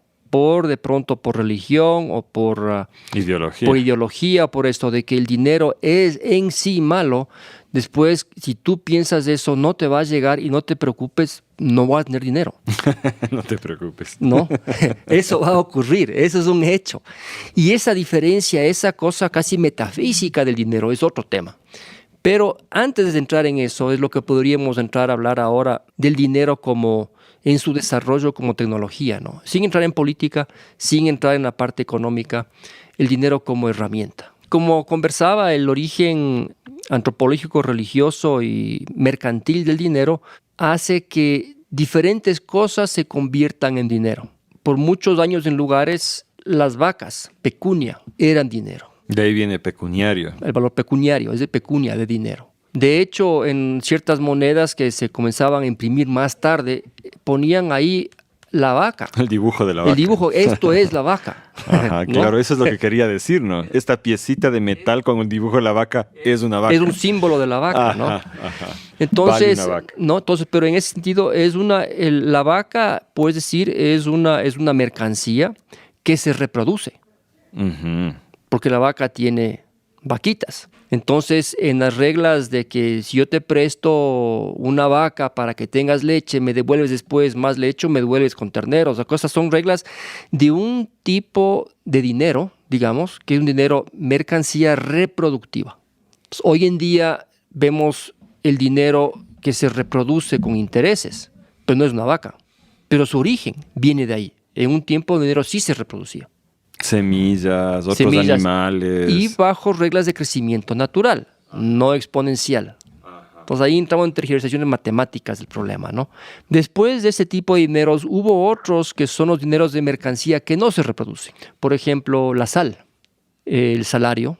de pronto por religión o por ideología, por esto de que el dinero es en sí malo, después, si tú piensas eso, no te va a llegar y no te preocupes, no vas a tener dinero. No te preocupes. No, eso va a ocurrir, eso es un hecho. Y esa diferencia, esa cosa casi metafísica del dinero es otro tema. Pero antes de entrar en eso, es lo que podríamos entrar a hablar ahora del dinero como en su desarrollo como tecnología, ¿no? Sin entrar en política, sin entrar en la parte económica, el dinero como herramienta. Como conversaba, el origen antropológico, religioso y mercantil del dinero hace que diferentes cosas se conviertan en dinero. Por muchos años en lugares, las vacas, pecunia, eran dinero. De ahí viene pecuniario. El valor pecuniario, es de pecunia, de dinero. De hecho, en ciertas monedas que se comenzaban a imprimir más tarde, ponían ahí la vaca. El dibujo de la vaca. El dibujo, esto es la vaca. Ajá, ¿no? Claro, eso es lo que quería decir, ¿no? Esta piecita de metal con el dibujo de la vaca es una vaca. Es un símbolo de la vaca, ajá, ¿no? Ajá. Entonces, vale una vaca. no, entonces, pero en ese sentido la vaca, puedes decir, es una mercancía que se reproduce. Uh-huh. Porque la vaca tiene vaquitas. Entonces, en las reglas de que si yo te presto una vaca para que tengas leche, me devuelves después más leche, me devuelves con terneros. O cosas son reglas de un tipo de dinero, digamos, que es un dinero mercancía reproductiva. Entonces, hoy en día vemos el dinero que se reproduce con intereses, pero no es una vaca. Pero su origen viene de ahí. En un tiempo el dinero sí se reproducía. Semillas, otros animales. Y bajo reglas de crecimiento natural, no exponencial. Entonces ahí entramos en tergiversaciones matemáticas del problema, ¿no? Después de ese tipo de dineros, hubo otros que son los dineros de mercancía que no se reproducen. Por ejemplo, la sal, el salario.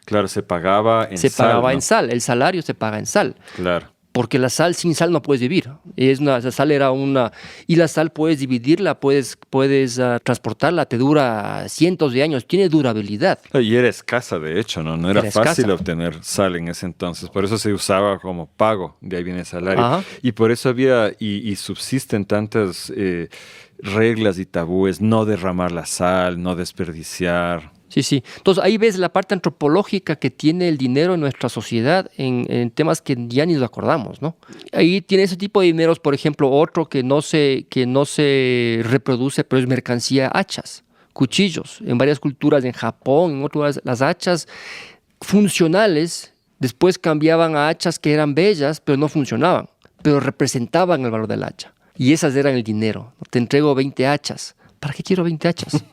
Claro, se pagaba en sal. Se pagaba en sal, el salario se paga en sal. Claro. Porque la sal, sin sal no puedes vivir. La sal era y la sal puedes dividirla, puedes transportarla, te dura cientos de años, tiene durabilidad. Y era escasa, de hecho, ¿no? No era fácil obtener sal en ese entonces. Por eso se usaba como pago, de ahí viene el salario. Ajá. Y por eso había, y subsisten tantas reglas y tabúes, no derramar la sal, no desperdiciar. Sí, sí. Entonces ahí ves la parte antropológica que tiene el dinero en nuestra sociedad en temas que ya ni nos acordamos, ¿no? Ahí tiene ese tipo de dineros, por ejemplo, otro que no se reproduce, pero es mercancía, hachas, cuchillos. En varias culturas, en Japón, en otros lugares, las hachas funcionales después cambiaban a hachas que eran bellas, pero no funcionaban, pero representaban el valor del hacha. Y esas eran el dinero. Te entrego 20 hachas. ¿Para qué quiero 20 hachas?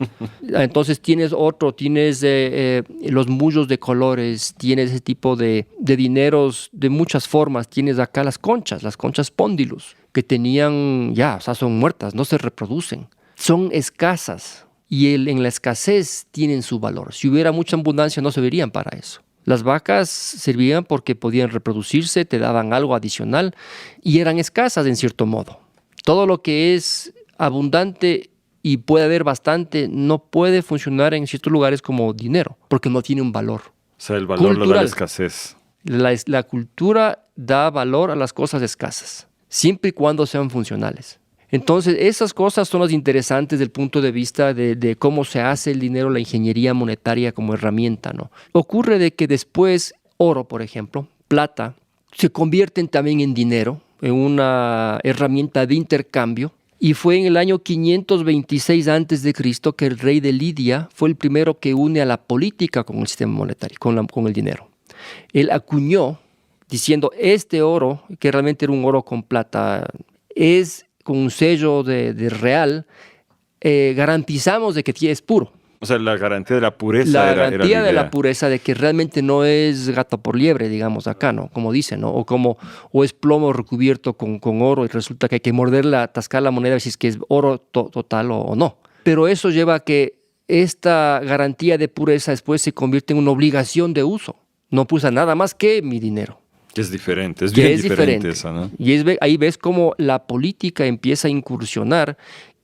Entonces tienes los mullos de colores, tienes ese tipo de dineros de muchas formas. Tienes acá las conchas póndilus, que tenían son muertas, no se reproducen. Son escasas y en la escasez tienen su valor. Si hubiera mucha abundancia no servirían para eso. Las vacas servían porque podían reproducirse, te daban algo adicional y eran escasas en cierto modo. Todo lo que es abundante y puede haber bastante, no puede funcionar en ciertos lugares como dinero, porque no tiene un valor. O sea, el valor cultural. lo da la escasez. La cultura da valor a las cosas escasas, siempre y cuando sean funcionales. Entonces, esas cosas son las interesantes desde el punto de vista de cómo se hace el dinero, la ingeniería monetaria como herramienta, ¿no? Ocurre de que después oro, por ejemplo, plata, se convierten también en dinero, en una herramienta de intercambio. Y fue en el año 526 a.C. que el rey de Lidia fue el primero que une a la política con el sistema monetario, con el dinero. Él acuñó diciendo, este oro, que realmente era un oro con plata, es con un sello de real, garantizamos de que es puro. O sea, la garantía de la pureza La era garantía la de idea. la pureza de que realmente no es gato por liebre, digamos acá, ¿no? Como dicen, ¿no? O es plomo recubierto con oro y resulta que hay que morderla, atascar la moneda si es que es oro total o no. Pero eso lleva a que esta garantía de pureza después se convierte en una obligación de uso. No puse nada más que mi dinero. Que es diferente, es bien diferente eso, ¿no? Y ahí ves cómo la política empieza a incursionar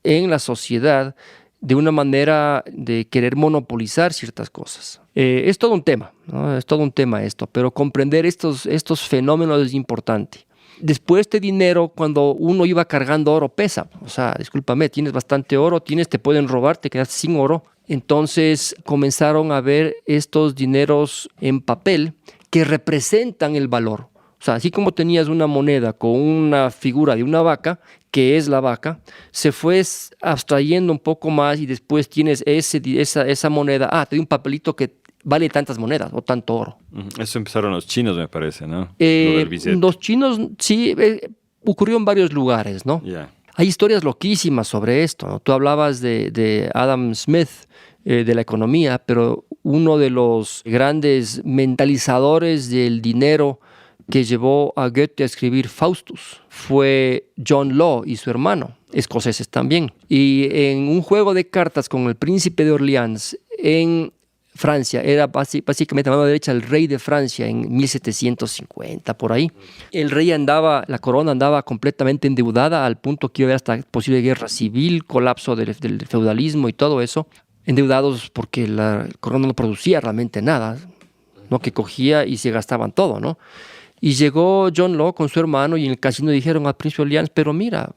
en la sociedad de una manera de querer monopolizar ciertas cosas. Es todo un tema, ¿no? Es todo un tema esto, pero comprender estos fenómenos es importante. Después este dinero, cuando uno iba cargando oro, pesa. O sea, discúlpame, tienes bastante oro, te pueden robar, te quedas sin oro. Entonces comenzaron a ver estos dineros en papel que representan el valor. O sea, así como tenías una moneda con una figura de una vaca, que es la vaca, se fue abstrayendo un poco más y después tienes esa moneda. Te doy un papelito que vale tantas monedas o tanto oro. Eso empezaron los chinos, me parece, ¿no? Lo del billete. Los chinos, sí, ocurrió en varios lugares, ¿no? Yeah. Hay historias loquísimas sobre esto, ¿no? Tú hablabas de Adam Smith, de la economía, pero uno de los grandes mentalizadores del dinero que llevó a Goethe a escribir Faustus fue John Law y su hermano, escoceses también. Y en un juego de cartas con el príncipe de Orleans en Francia, era básicamente la mano derecha del rey de Francia en 1750, por ahí. El rey la corona andaba completamente endeudada al punto que iba a haber hasta posible guerra civil, colapso del feudalismo y todo eso. Endeudados porque la corona no producía realmente nada, ¿no? Que cogía y se gastaban todo, ¿no? Y llegó John Law con su hermano y en el casino dijeron al príncipe Orleans, pero mira,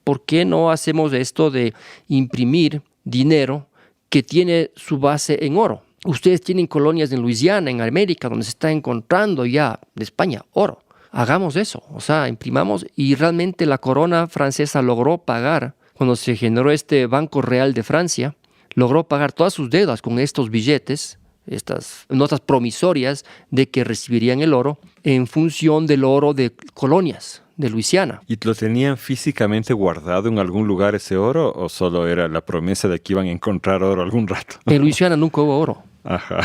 ¿por qué no hacemos esto de imprimir dinero que tiene su base en oro? Ustedes tienen colonias en Luisiana, en América, donde se está encontrando ya de España oro. Hagamos eso, o sea, imprimamos, y realmente la corona francesa logró pagar, cuando se generó este Banco Real de Francia, logró pagar todas sus deudas con estos billetes, estas notas promisorias de que recibirían el oro en función del oro de colonias de Luisiana. ¿Y lo tenían físicamente guardado en algún lugar ese oro o solo era la promesa de que iban a encontrar oro algún rato? En Luisiana nunca hubo oro. Ajá.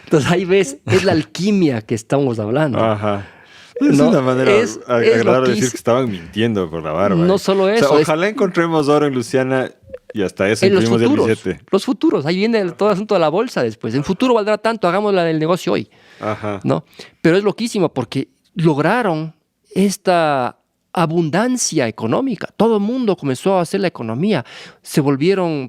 Entonces ahí ves, es la alquimia que estamos hablando. Ajá. Es una manera agradable de decir que estaban mintiendo por la barba. No solo eso. O sea, ojalá encontremos oro en Luisiana y hasta eso imprimimos el billete. Los futuros, ahí viene todo el asunto de la bolsa después. En futuro valdrá tanto, hagámosla del negocio hoy. Ajá. ¿No? Pero es loquísimo porque lograron esta abundancia económica. Todo el mundo comenzó a hacer la economía. Se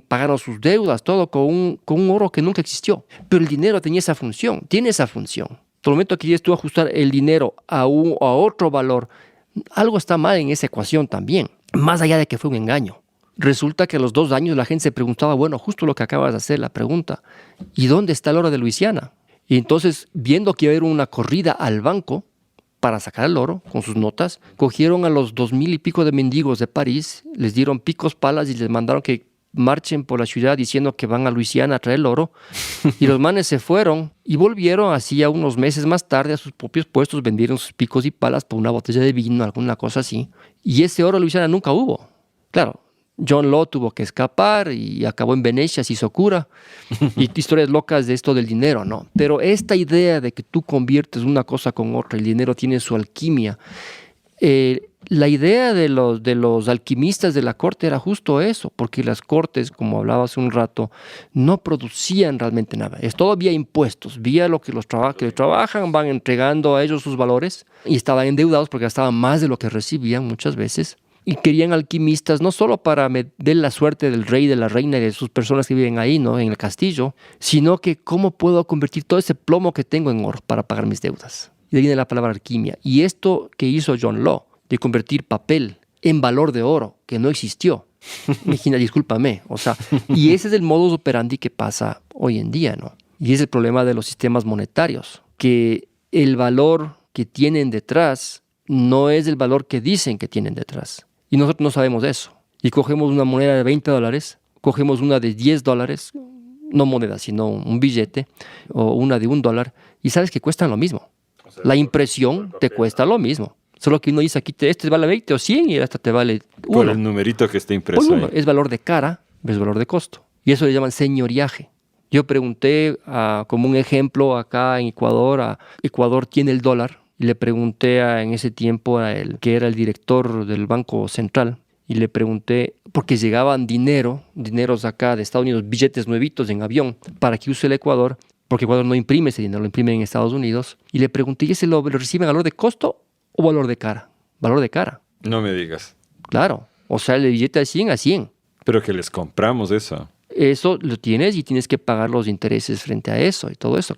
pagaron sus deudas, todo con un oro que nunca existió. Pero el dinero tenía esa función, tiene esa función. En el momento que quieres tú ajustar el dinero a otro valor, algo está mal en esa ecuación también, más allá de que fue un engaño. Resulta que a los 2 años la gente se preguntaba, bueno, justo lo que acabas de hacer, la pregunta, ¿y dónde está el oro de Luisiana? Y entonces, viendo que iba a haber una corrida al banco para sacar el oro con sus notas, cogieron a los 2,000 y pico de mendigos de París, les dieron picos, palas y les mandaron que marchen por la ciudad diciendo que van a Luisiana a traer el oro. Y los manes se fueron y volvieron así ya unos meses más tarde a sus propios puestos, vendieron sus picos y palas por una botella de vino, alguna cosa así. Y ese oro en Luisiana nunca hubo. Claro, John Law tuvo que escapar y acabó en Venecia, se hizo cura. Y historias locas de esto del dinero, ¿no? Pero esta idea de que tú conviertes una cosa con otra, el dinero tiene su alquimia. La idea de los alquimistas de la corte era justo eso, porque las cortes, como hablaba hace un rato, no producían realmente nada. Es todo vía impuestos, vía lo que los que trabajan, van entregando a ellos sus valores y estaban endeudados porque gastaban más de lo que recibían muchas veces. Y querían alquimistas no solo para medir la suerte del rey, de la reina y de sus personas que viven ahí, ¿no? En el castillo, sino que cómo puedo convertir todo ese plomo que tengo en oro para pagar mis deudas. Y de ahí viene la palabra alquimia. Y esto que hizo John Law, de convertir papel en valor de oro, que no existió. Imagina, discúlpame. O sea, y ese es el modus operandi que pasa hoy en día, ¿no? Y es el problema de los sistemas monetarios, que el valor que tienen detrás no es el valor que dicen que tienen detrás. Y nosotros no sabemos eso. Y cogemos una moneda de $20, cogemos una de $10, no moneda, sino un billete, o una de $1, y sabes que cuestan lo mismo. O sea, la impresión te cuesta lo mismo. Solo que uno dice aquí, este vale 20 o 100 y esta te vale 1. Por el numerito que está impreso ahí. Es valor de cara, es valor de costo. Y eso le llaman señoriaje. Yo pregunté, como un ejemplo, acá en Ecuador, Ecuador tiene el dólar, y le pregunté en ese tiempo a él, que era el director del Banco Central, y le pregunté, porque llegaban dineros acá de Estados Unidos, billetes nuevitos en avión, para que use el Ecuador, porque Ecuador no imprime ese dinero, lo imprimen en Estados Unidos. Y le pregunté, ¿y ese lo reciben valor de costo o valor de cara? Valor de cara. No me digas. Claro, o sea, el billete de 100 a 100. Pero que les compramos eso. Eso lo tienes y tienes que pagar los intereses frente a eso y todo eso.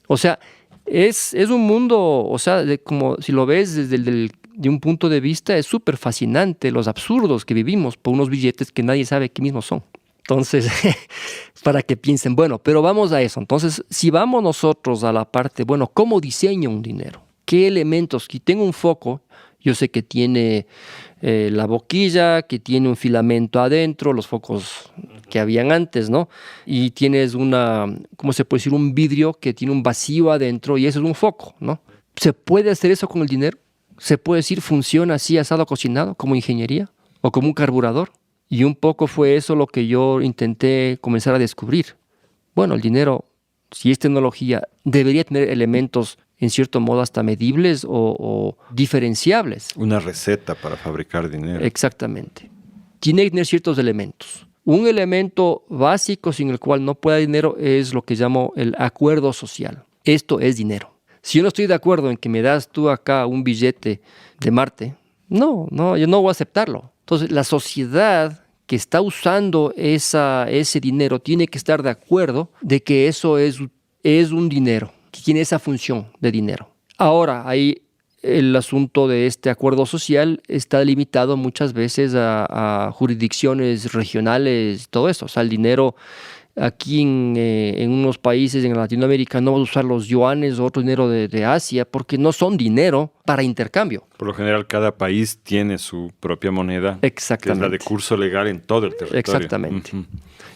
O sea, es un mundo, o sea, como si lo ves de un punto de vista, es súper fascinante los absurdos que vivimos por unos billetes que nadie sabe qué mismos son. Entonces, para que piensen, bueno, pero vamos a eso. Entonces, si vamos nosotros a la parte, bueno, ¿cómo diseño un dinero? ¿Qué elementos? Si tengo un foco, yo sé que tiene la boquilla, que tiene un filamento adentro, los focos que habían antes, ¿no? Y tienes ¿cómo se puede decir? Un vidrio que tiene un vacío adentro y eso es un foco, ¿no? ¿Se puede hacer eso con el dinero? ¿Se puede decir funciona así, asado, cocinado, como ingeniería o como un carburador? Y un poco fue eso lo que yo intenté comenzar a descubrir. Bueno, el dinero, si es tecnología, debería tener elementos en cierto modo hasta medibles o diferenciables. Una receta para fabricar dinero. Exactamente. Tiene que tener ciertos elementos. Un elemento básico sin el cual no puede haber dinero es lo que llamo el acuerdo social. Esto es dinero. Si yo no estoy de acuerdo en que me das tú acá un billete de Marte, no, yo no voy a aceptarlo. Entonces, la sociedad que está usando ese dinero tiene que estar de acuerdo de que eso es un dinero, que tiene esa función de dinero. Ahora, ahí el asunto de este acuerdo social está limitado muchas veces a jurisdicciones regionales y todo eso. O sea, el dinero aquí en unos países en Latinoamérica no vas a usar los yuanes o otro dinero de Asia porque no son dinero para intercambio. Por lo general, cada país tiene su propia moneda. Exactamente. Que es la de curso legal en todo el territorio. Exactamente. Uh-huh.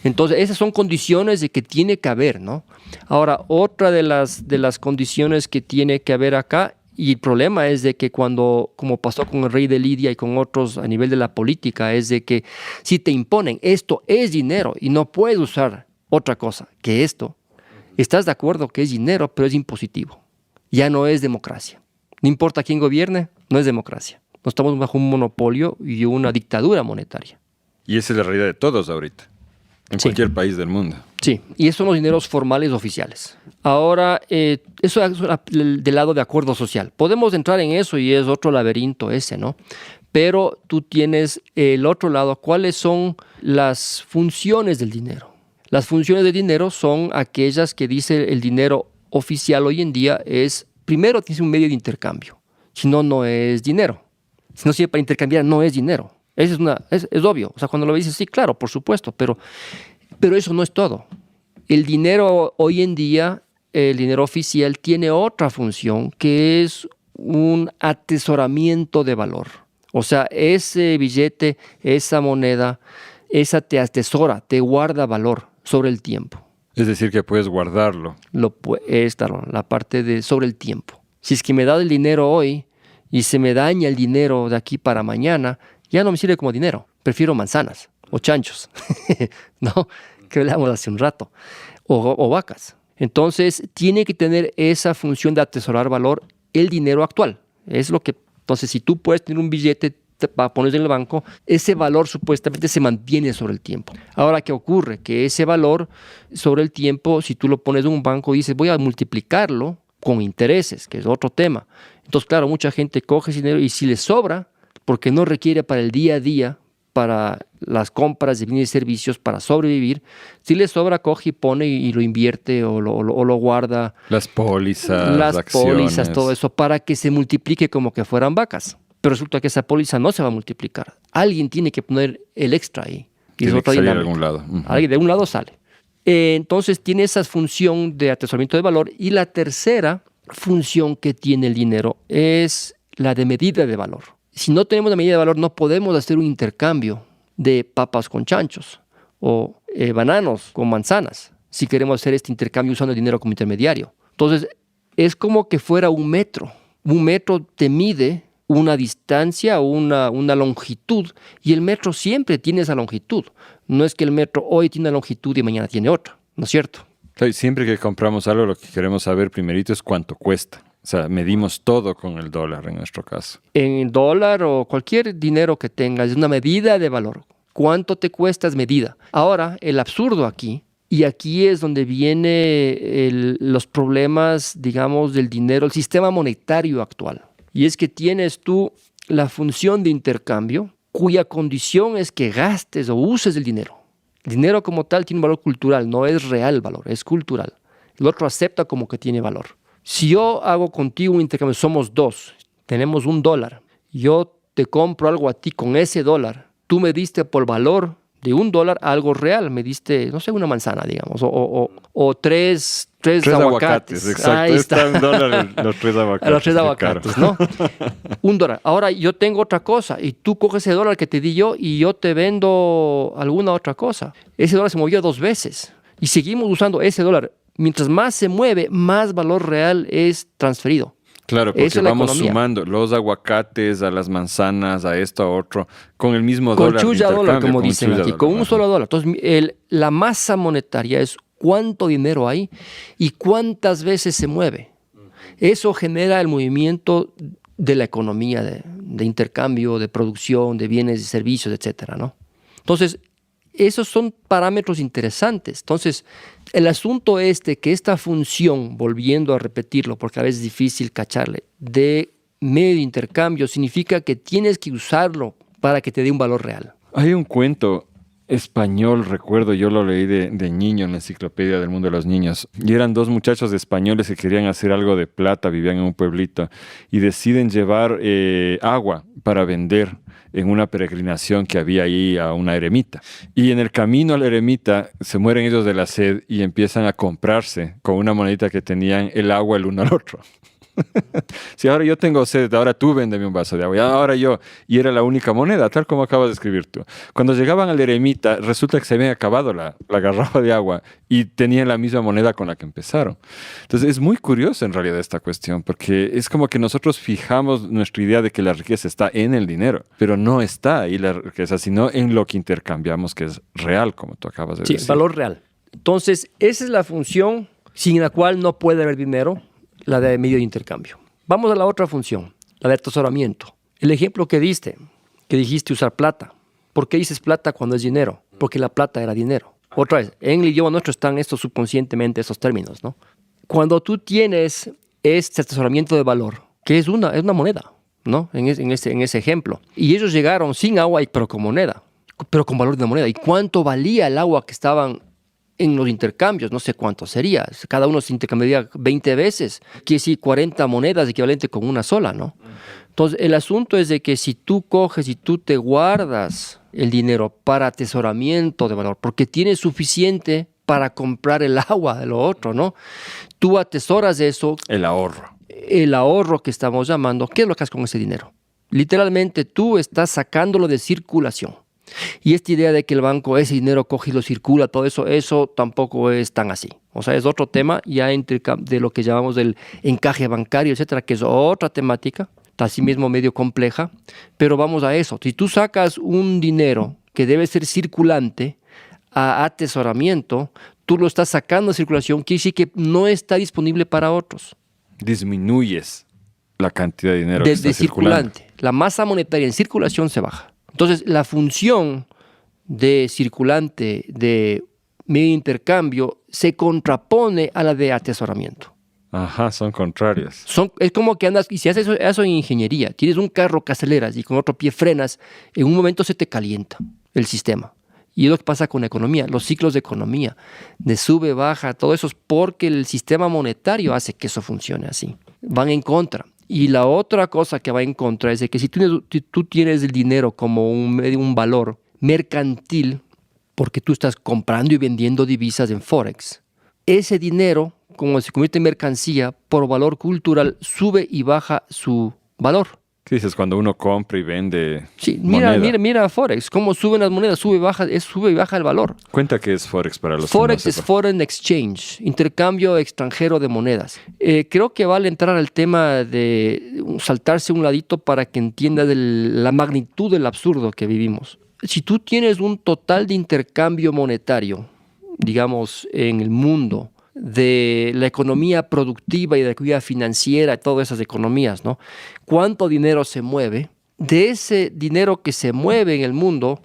Entonces, esas son condiciones de que tiene que haber, ¿no? Ahora, otra de las condiciones que tiene que haber acá, y el problema es de que como pasó con el rey de Lidia y con otros a nivel de la política, es de que si te imponen esto es dinero y no puedes usar otra cosa que esto, estás de acuerdo que es dinero, pero es impositivo. Ya no es democracia. No importa quién gobierne, no es democracia. No estamos bajo un monopolio y una dictadura monetaria. Y esa es la realidad de todos ahorita, en cualquier país del mundo. Sí, y esos son los dineros formales oficiales. Ahora, eso es del lado de acuerdo social. Podemos entrar en eso y es otro laberinto ese, ¿no? Pero tú tienes el otro lado, ¿cuáles son las funciones del dinero? Las funciones del dinero son aquellas que dice el dinero oficial hoy en día es, primero, tienes un medio de intercambio. Si no, no es dinero. Si no sirve para intercambiar, no es dinero. Eso es obvio. O sea, cuando lo dices, sí, claro, por supuesto, pero eso no es todo. El dinero hoy en día, el dinero oficial, tiene otra función que es un atesoramiento de valor. O sea, ese billete, esa moneda, esa te atesora, te guarda valor sobre el tiempo. Es decir, que puedes guardarlo. La parte de sobre el tiempo. Si es que me da el dinero hoy y se me daña el dinero de aquí para mañana, ya no me sirve como dinero. Prefiero manzanas o chanchos, ¿no? Que hablamos hace un rato, o vacas. Entonces, tiene que tener esa función de atesorar valor el dinero actual. Es lo que, entonces, si tú puedes tener un billete, pones en el banco, ese valor supuestamente se mantiene sobre el tiempo. Ahora, ¿qué ocurre? Que ese valor sobre el tiempo, si tú lo pones en un banco y dices, voy a multiplicarlo con intereses, que es otro tema. Entonces, claro, mucha gente coge ese dinero y si le sobra, porque no requiere para el día a día, para las compras de bienes y servicios para sobrevivir. Si le sobra, coge y pone y lo invierte o lo guarda. Las pólizas, todo eso, para que se multiplique como que fueran vacas. Pero resulta que esa póliza no se va a multiplicar. Alguien tiene que poner el extra ahí. Y tiene que salir de algún lado. Alguien de un lado sale. Entonces tiene esa función de atesoramiento de valor. Y la tercera función que tiene el dinero es la de medida de valor. Si no tenemos la medida de valor, no podemos hacer un intercambio de papas con chanchos o bananos con manzanas si queremos hacer este intercambio usando el dinero como intermediario. Entonces, es como que fuera un metro. Un metro te mide una distancia o una longitud, y el metro siempre tiene esa longitud. No es que el metro hoy tiene una longitud y mañana tiene otra, ¿no es cierto? Siempre que compramos algo, lo que queremos saber primerito es cuánto cuesta. O sea, medimos todo con el dólar en nuestro caso. En el dólar o cualquier dinero que tengas, es una medida de valor. ¿Cuánto te cuesta? Es medida. Ahora, el absurdo aquí, y aquí es donde vienen los problemas, digamos, del dinero, el sistema monetario actual. Y es que tienes tú la función de intercambio, cuya condición es que gastes o uses el dinero. El dinero como tal tiene un valor cultural, no es real valor, es cultural. El otro acepta como que tiene valor. Si yo hago contigo un intercambio, somos dos, tenemos $1, yo te compro algo a ti con ese dólar, tú me diste por valor de $1 algo real, me diste, no sé, una manzana, digamos, o tres aguacates. Exacto, ahí está. $1 los 3 aguacates. Los 3 aguacates, ¿no? $1. Ahora yo tengo otra cosa y tú coges ese dólar que te di yo y yo te vendo alguna otra cosa. Ese dólar se movió 2 veces y seguimos usando ese dólar. Mientras más se mueve, más valor real es transferido. Claro, porque vamos sumando los aguacates a las manzanas, a esto, a otro, con el mismo dólar. Con chulla dólar, como dicen aquí, con un solo dólar. Entonces, la masa monetaria es cuánto dinero hay y cuántas veces se mueve. Eso genera el movimiento de la economía, de intercambio, de producción, de bienes y servicios, etcétera, ¿no? Entonces, esos son parámetros interesantes. Entonces, el asunto es de que esta función, volviendo a repetirlo, porque a veces es difícil cacharle, de medio de intercambio, significa que tienes que usarlo para que te dé un valor real. Hay un cuento español, recuerdo, yo lo leí de niño en la enciclopedia del mundo de los niños, y eran 2 muchachos españoles que querían hacer algo de plata, vivían en un pueblito, y deciden llevar agua para vender en una peregrinación que había ahí a una eremita. Y en el camino a la eremita se mueren ellos de la sed y empiezan a comprarse con una monedita que tenían el agua el uno al otro. Si ahora yo tengo sed, ahora tú véndeme un vaso de agua, y ahora yo, y era la única moneda, tal como acabas de escribir tú. Cuando llegaban al eremita, resulta que se había acabado la garrafa de agua y tenían la misma moneda con la que empezaron. Entonces es muy curioso en realidad esta cuestión, porque es como que nosotros fijamos nuestra idea de que la riqueza está en el dinero, pero no está ahí la riqueza, sino en lo que intercambiamos, que es real, como tú acabas de decir. Sí, valor real. Entonces, esa es la función sin la cual no puede haber dinero, la de medio de intercambio. Vamos a la otra función, la de atesoramiento. El ejemplo que dijiste usar plata. ¿Por qué dices plata cuando es dinero? Porque la plata era dinero. Otra vez, en el idioma nuestro están estos subconscientemente, estos términos, ¿no? Cuando tú tienes este atesoramiento de valor, que es una moneda, ¿no? En ese ejemplo. Y ellos llegaron sin agua, pero con moneda, pero con valor de una moneda. ¿Y cuánto valía el agua que estaban en los intercambios? No sé cuánto sería. Cada uno se intercambiaría 20 veces. Quiere decir 40 monedas equivalente con una sola, ¿no? Entonces, el asunto es de que si tú coges y tú te guardas el dinero para atesoramiento de valor, porque tienes suficiente para comprar el agua de lo otro, ¿no? Tú atesoras eso. El ahorro. El ahorro que estamos llamando. ¿Qué es lo que haces con ese dinero? Literalmente tú estás sacándolo de circulación. Y esta idea de que el banco ese dinero coge y lo circula, todo eso tampoco es tan así. O sea, es otro tema ya de lo que llamamos el encaje bancario, etcétera, que es otra temática, así mismo medio compleja, pero vamos a eso. Si tú sacas un dinero que debe ser circulante a atesoramiento, tú lo estás sacando de circulación, quiere decir que no está disponible para otros. Disminuyes la cantidad de dinero que está circulando. Circulante. La masa monetaria en circulación se baja. Entonces, la función de circulante, de medio de intercambio, se contrapone a la de atesoramiento. Ajá, son contrarios. Es como que andas, y si haces eso en ingeniería, tienes un carro que aceleras y con otro pie frenas, en un momento se te calienta el sistema. Y es lo que pasa con la economía, los ciclos de economía, de sube, baja, todo eso es porque el sistema monetario hace que eso funcione así. Van en contra. Y la otra cosa que va en contra es de que si tú tienes el dinero como un valor mercantil, porque tú estás comprando y vendiendo divisas en Forex, ese dinero, como se convierte en mercancía, por valor cultural, sube y baja su valor. ¿Qué dices? Cuando uno compra y vende Sí, moneda. mira Forex, cómo suben las monedas, sube y baja el valor. Cuenta qué es Forex para los Forex que no es sepan. Foreign Exchange, intercambio extranjero de monedas. Creo que vale entrar al tema de saltarse un ladito para que entiendas la magnitud del absurdo que vivimos. Si tú tienes un total de intercambio monetario, digamos, en el mundo, de la economía productiva y de la economía financiera, todas esas economías, ¿no? ¿Cuánto dinero se mueve? De ese dinero que se mueve en el mundo,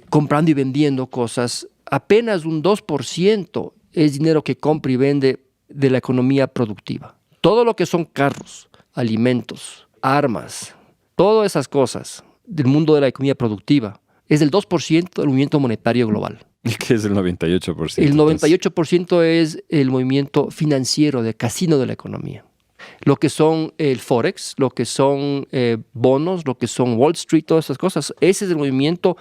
comprando y vendiendo cosas, apenas un 2% es dinero que compra y vende de la economía productiva. Todo lo que son carros, alimentos, armas, todas esas cosas del mundo de la economía productiva es el 2% del movimiento monetario global. ¿Y qué es el 98%? El 98% es el movimiento financiero de casino de la economía. Lo que son el Forex, lo que son bonos, lo que son Wall Street, todas esas cosas. Ese es el movimiento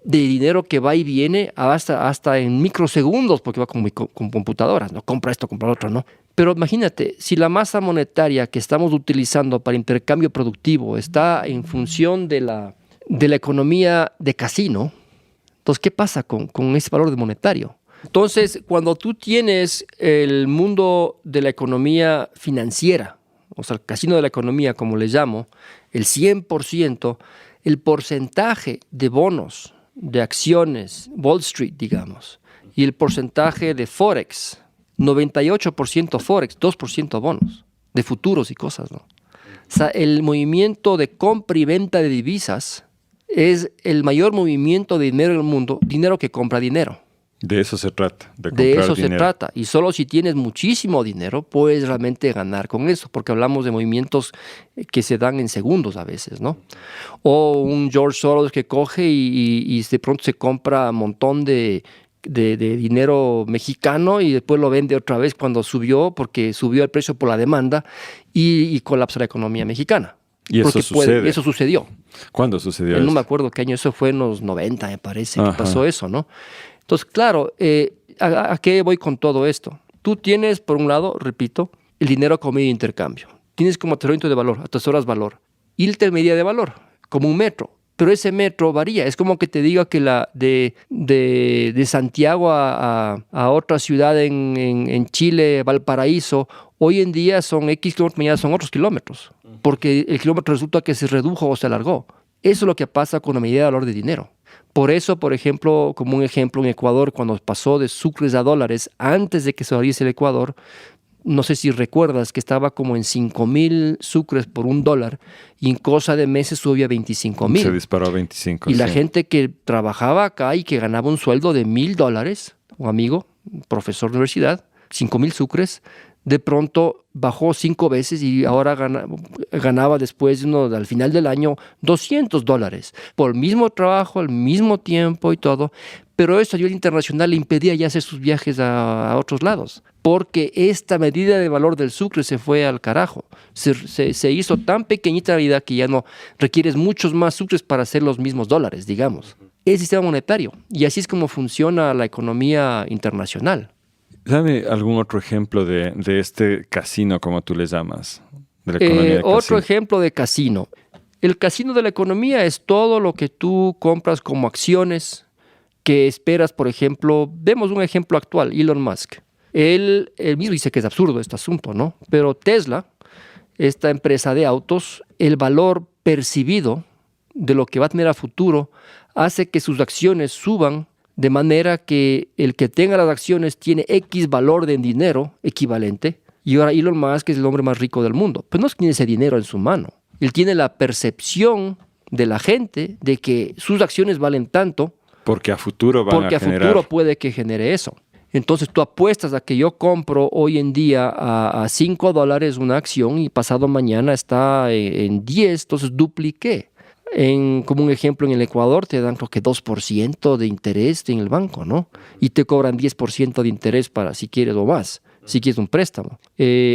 de dinero que va y viene hasta en microsegundos, porque va con computadoras, ¿no? Compra esto, compra lo otro, ¿no? Pero imagínate, si la masa monetaria que estamos utilizando para intercambio productivo está en función de la economía de casino, entonces, ¿qué pasa con ese valor monetario? Entonces, cuando tú tienes el mundo de la economía financiera, o sea, el casino de la economía, como le llamo, el 100%, el porcentaje de bonos, de acciones, Wall Street, digamos, y el porcentaje de Forex, 98% Forex, 2% bonos, de futuros y cosas, ¿no? O sea, el movimiento de compra y venta de divisas es el mayor movimiento de dinero en el mundo, dinero que compra dinero. De eso se trata, de comprar De eso dinero. se trata. Y solo si tienes muchísimo dinero, puedes realmente ganar con eso, porque hablamos de movimientos que se dan en segundos a veces, ¿no? O un George Soros que coge y de pronto se compra un montón de dinero mexicano y después lo vende otra vez cuando subió, porque subió el precio por la demanda y colapsa la economía mexicana. Y eso sucede. Eso sucedió. ¿Cuándo sucedió No eso? me acuerdo qué año, eso fue en los 90, me parece, Ajá. que pasó eso, ¿no? Entonces, claro, ¿a qué voy con todo esto? Tú tienes, por un lado, repito, el dinero como medio de intercambio. Tienes como atesoramiento de valor, atesoras valor. Y el medida de valor, como un metro. Pero ese metro varía. Es como que te diga que de Santiago a otra ciudad en Chile, Valparaíso, hoy en día son X kilómetros, mañana son otros kilómetros. Porque el kilómetro resulta que se redujo o se alargó. Eso es lo que pasa con la medida de valor de dinero. Por eso, por ejemplo, como un ejemplo, en Ecuador, cuando pasó de sucres a dólares, antes de que se abriese el Ecuador, no sé si recuerdas que estaba como en 5,000 sucres por $1 y en cosa de meses subió a 25,000. Se disparó a 25. Y la sí. gente que trabajaba acá y que ganaba un sueldo de $1,000, un amigo, un profesor de universidad, 5,000 sucres, de pronto bajó 5 veces y ahora ganaba después, al final del año, $200 por el mismo trabajo, al mismo tiempo y todo. Pero eso a nivel internacional le impedía ya hacer sus viajes a otros lados, porque esta medida de valor del sucre se fue al carajo. Se hizo tan pequeñita la medida que ya no requieres muchos más sucres para hacer los mismos dólares, digamos. Es el sistema monetario y así es como funciona la economía internacional. Dame algún otro ejemplo de este casino, como tú le llamas, de la economía de Otro casino. ejemplo de casino. El casino de la economía es todo lo que tú compras como acciones que esperas, por ejemplo, demos un ejemplo actual, Elon Musk. Él mismo dice que es absurdo este asunto, ¿no? Pero Tesla, esta empresa de autos, el valor percibido de lo que va a tener a futuro hace que sus acciones suban de manera que el que tenga las acciones tiene X valor de dinero equivalente. Y ahora Elon Musk es el hombre más rico del mundo. Pero no es que tiene ese dinero en su mano. Él tiene la percepción de la gente de que sus acciones valen tanto Porque a futuro van a generar. futuro puede que genere eso. Entonces tú apuestas a que yo compro hoy en día a $5 una acción y pasado mañana está en 10, entonces dupliqué. Como un ejemplo, en el Ecuador te dan creo que 2% de interés en el banco, ¿no? Y te cobran 10% de interés para si quieres o más, si quieres un préstamo.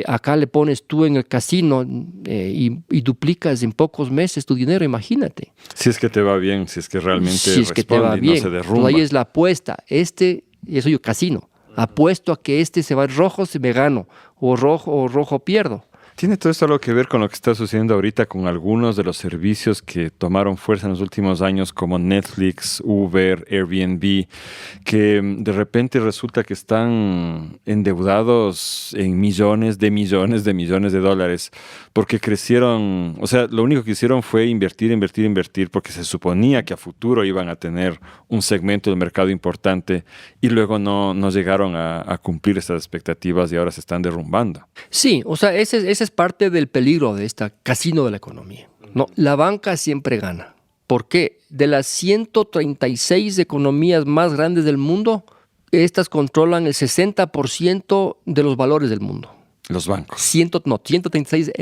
Acá le pones tú en el casino y duplicas en pocos meses tu dinero, imagínate. Si es que te va bien, si es que realmente si es que te va responde y bien, no se derrumba. pues ahí es la apuesta. Eso yo casino. Apuesto a que se va rojo, se me gano, o rojo pierdo. ¿Tiene todo esto algo que ver con lo que está sucediendo ahorita con algunos de los servicios que tomaron fuerza en los últimos años, como Netflix, Uber, Airbnb, que de repente resulta que están endeudados en millones de dólares porque crecieron? O sea, lo único que hicieron fue invertir, porque se suponía que a futuro iban a tener un segmento del mercado importante y luego no llegaron a cumplir esas expectativas y ahora se están derrumbando. Sí, o sea, ese es parte del peligro de esta casino de la economía, ¿no? La banca siempre gana. ¿Por qué? De las 136 economías más grandes del mundo, estas controlan el 60% de los valores del mundo. Los bancos. 136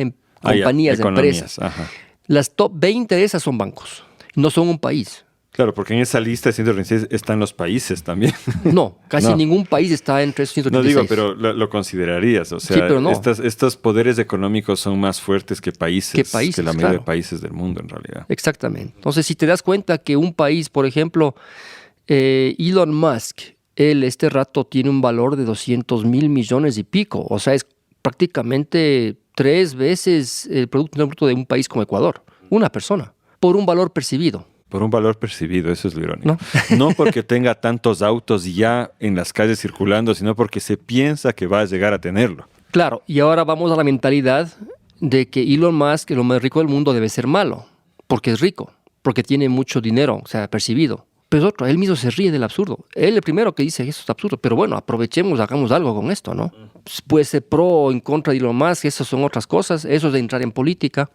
compañías, empresas. Ajá. Las top 20 de esas son bancos, no son un país. Claro, porque en esa lista de 136 están los países también. No, casi ningún país está entre esos 136. No digo, pero lo considerarías. O sea, sí, pero no. Estos poderes económicos son más fuertes que países, que la mayoría de países del mundo en realidad. Exactamente. Entonces, si te das cuenta que un país, por ejemplo, Elon Musk, él este rato tiene un valor de 200,000 millones y pico. O sea, es prácticamente 3 veces el Producto Bruto de un país como Ecuador. Una persona, por un valor percibido. Por un valor percibido, eso es lo irónico. No porque tenga tantos autos ya en las calles circulando, sino porque se piensa que va a llegar a tenerlo. Claro, y ahora vamos a la mentalidad de que Elon Musk, lo más rico del mundo, debe ser malo, porque es rico, porque tiene mucho dinero, o sea, percibido. Pero él mismo se ríe del absurdo. Él el primero que dice, eso es absurdo, pero bueno, aprovechemos, hagamos algo con esto, ¿no? Puede ser pro o en contra de Elon Musk, esas son otras cosas, eso es de entrar en política,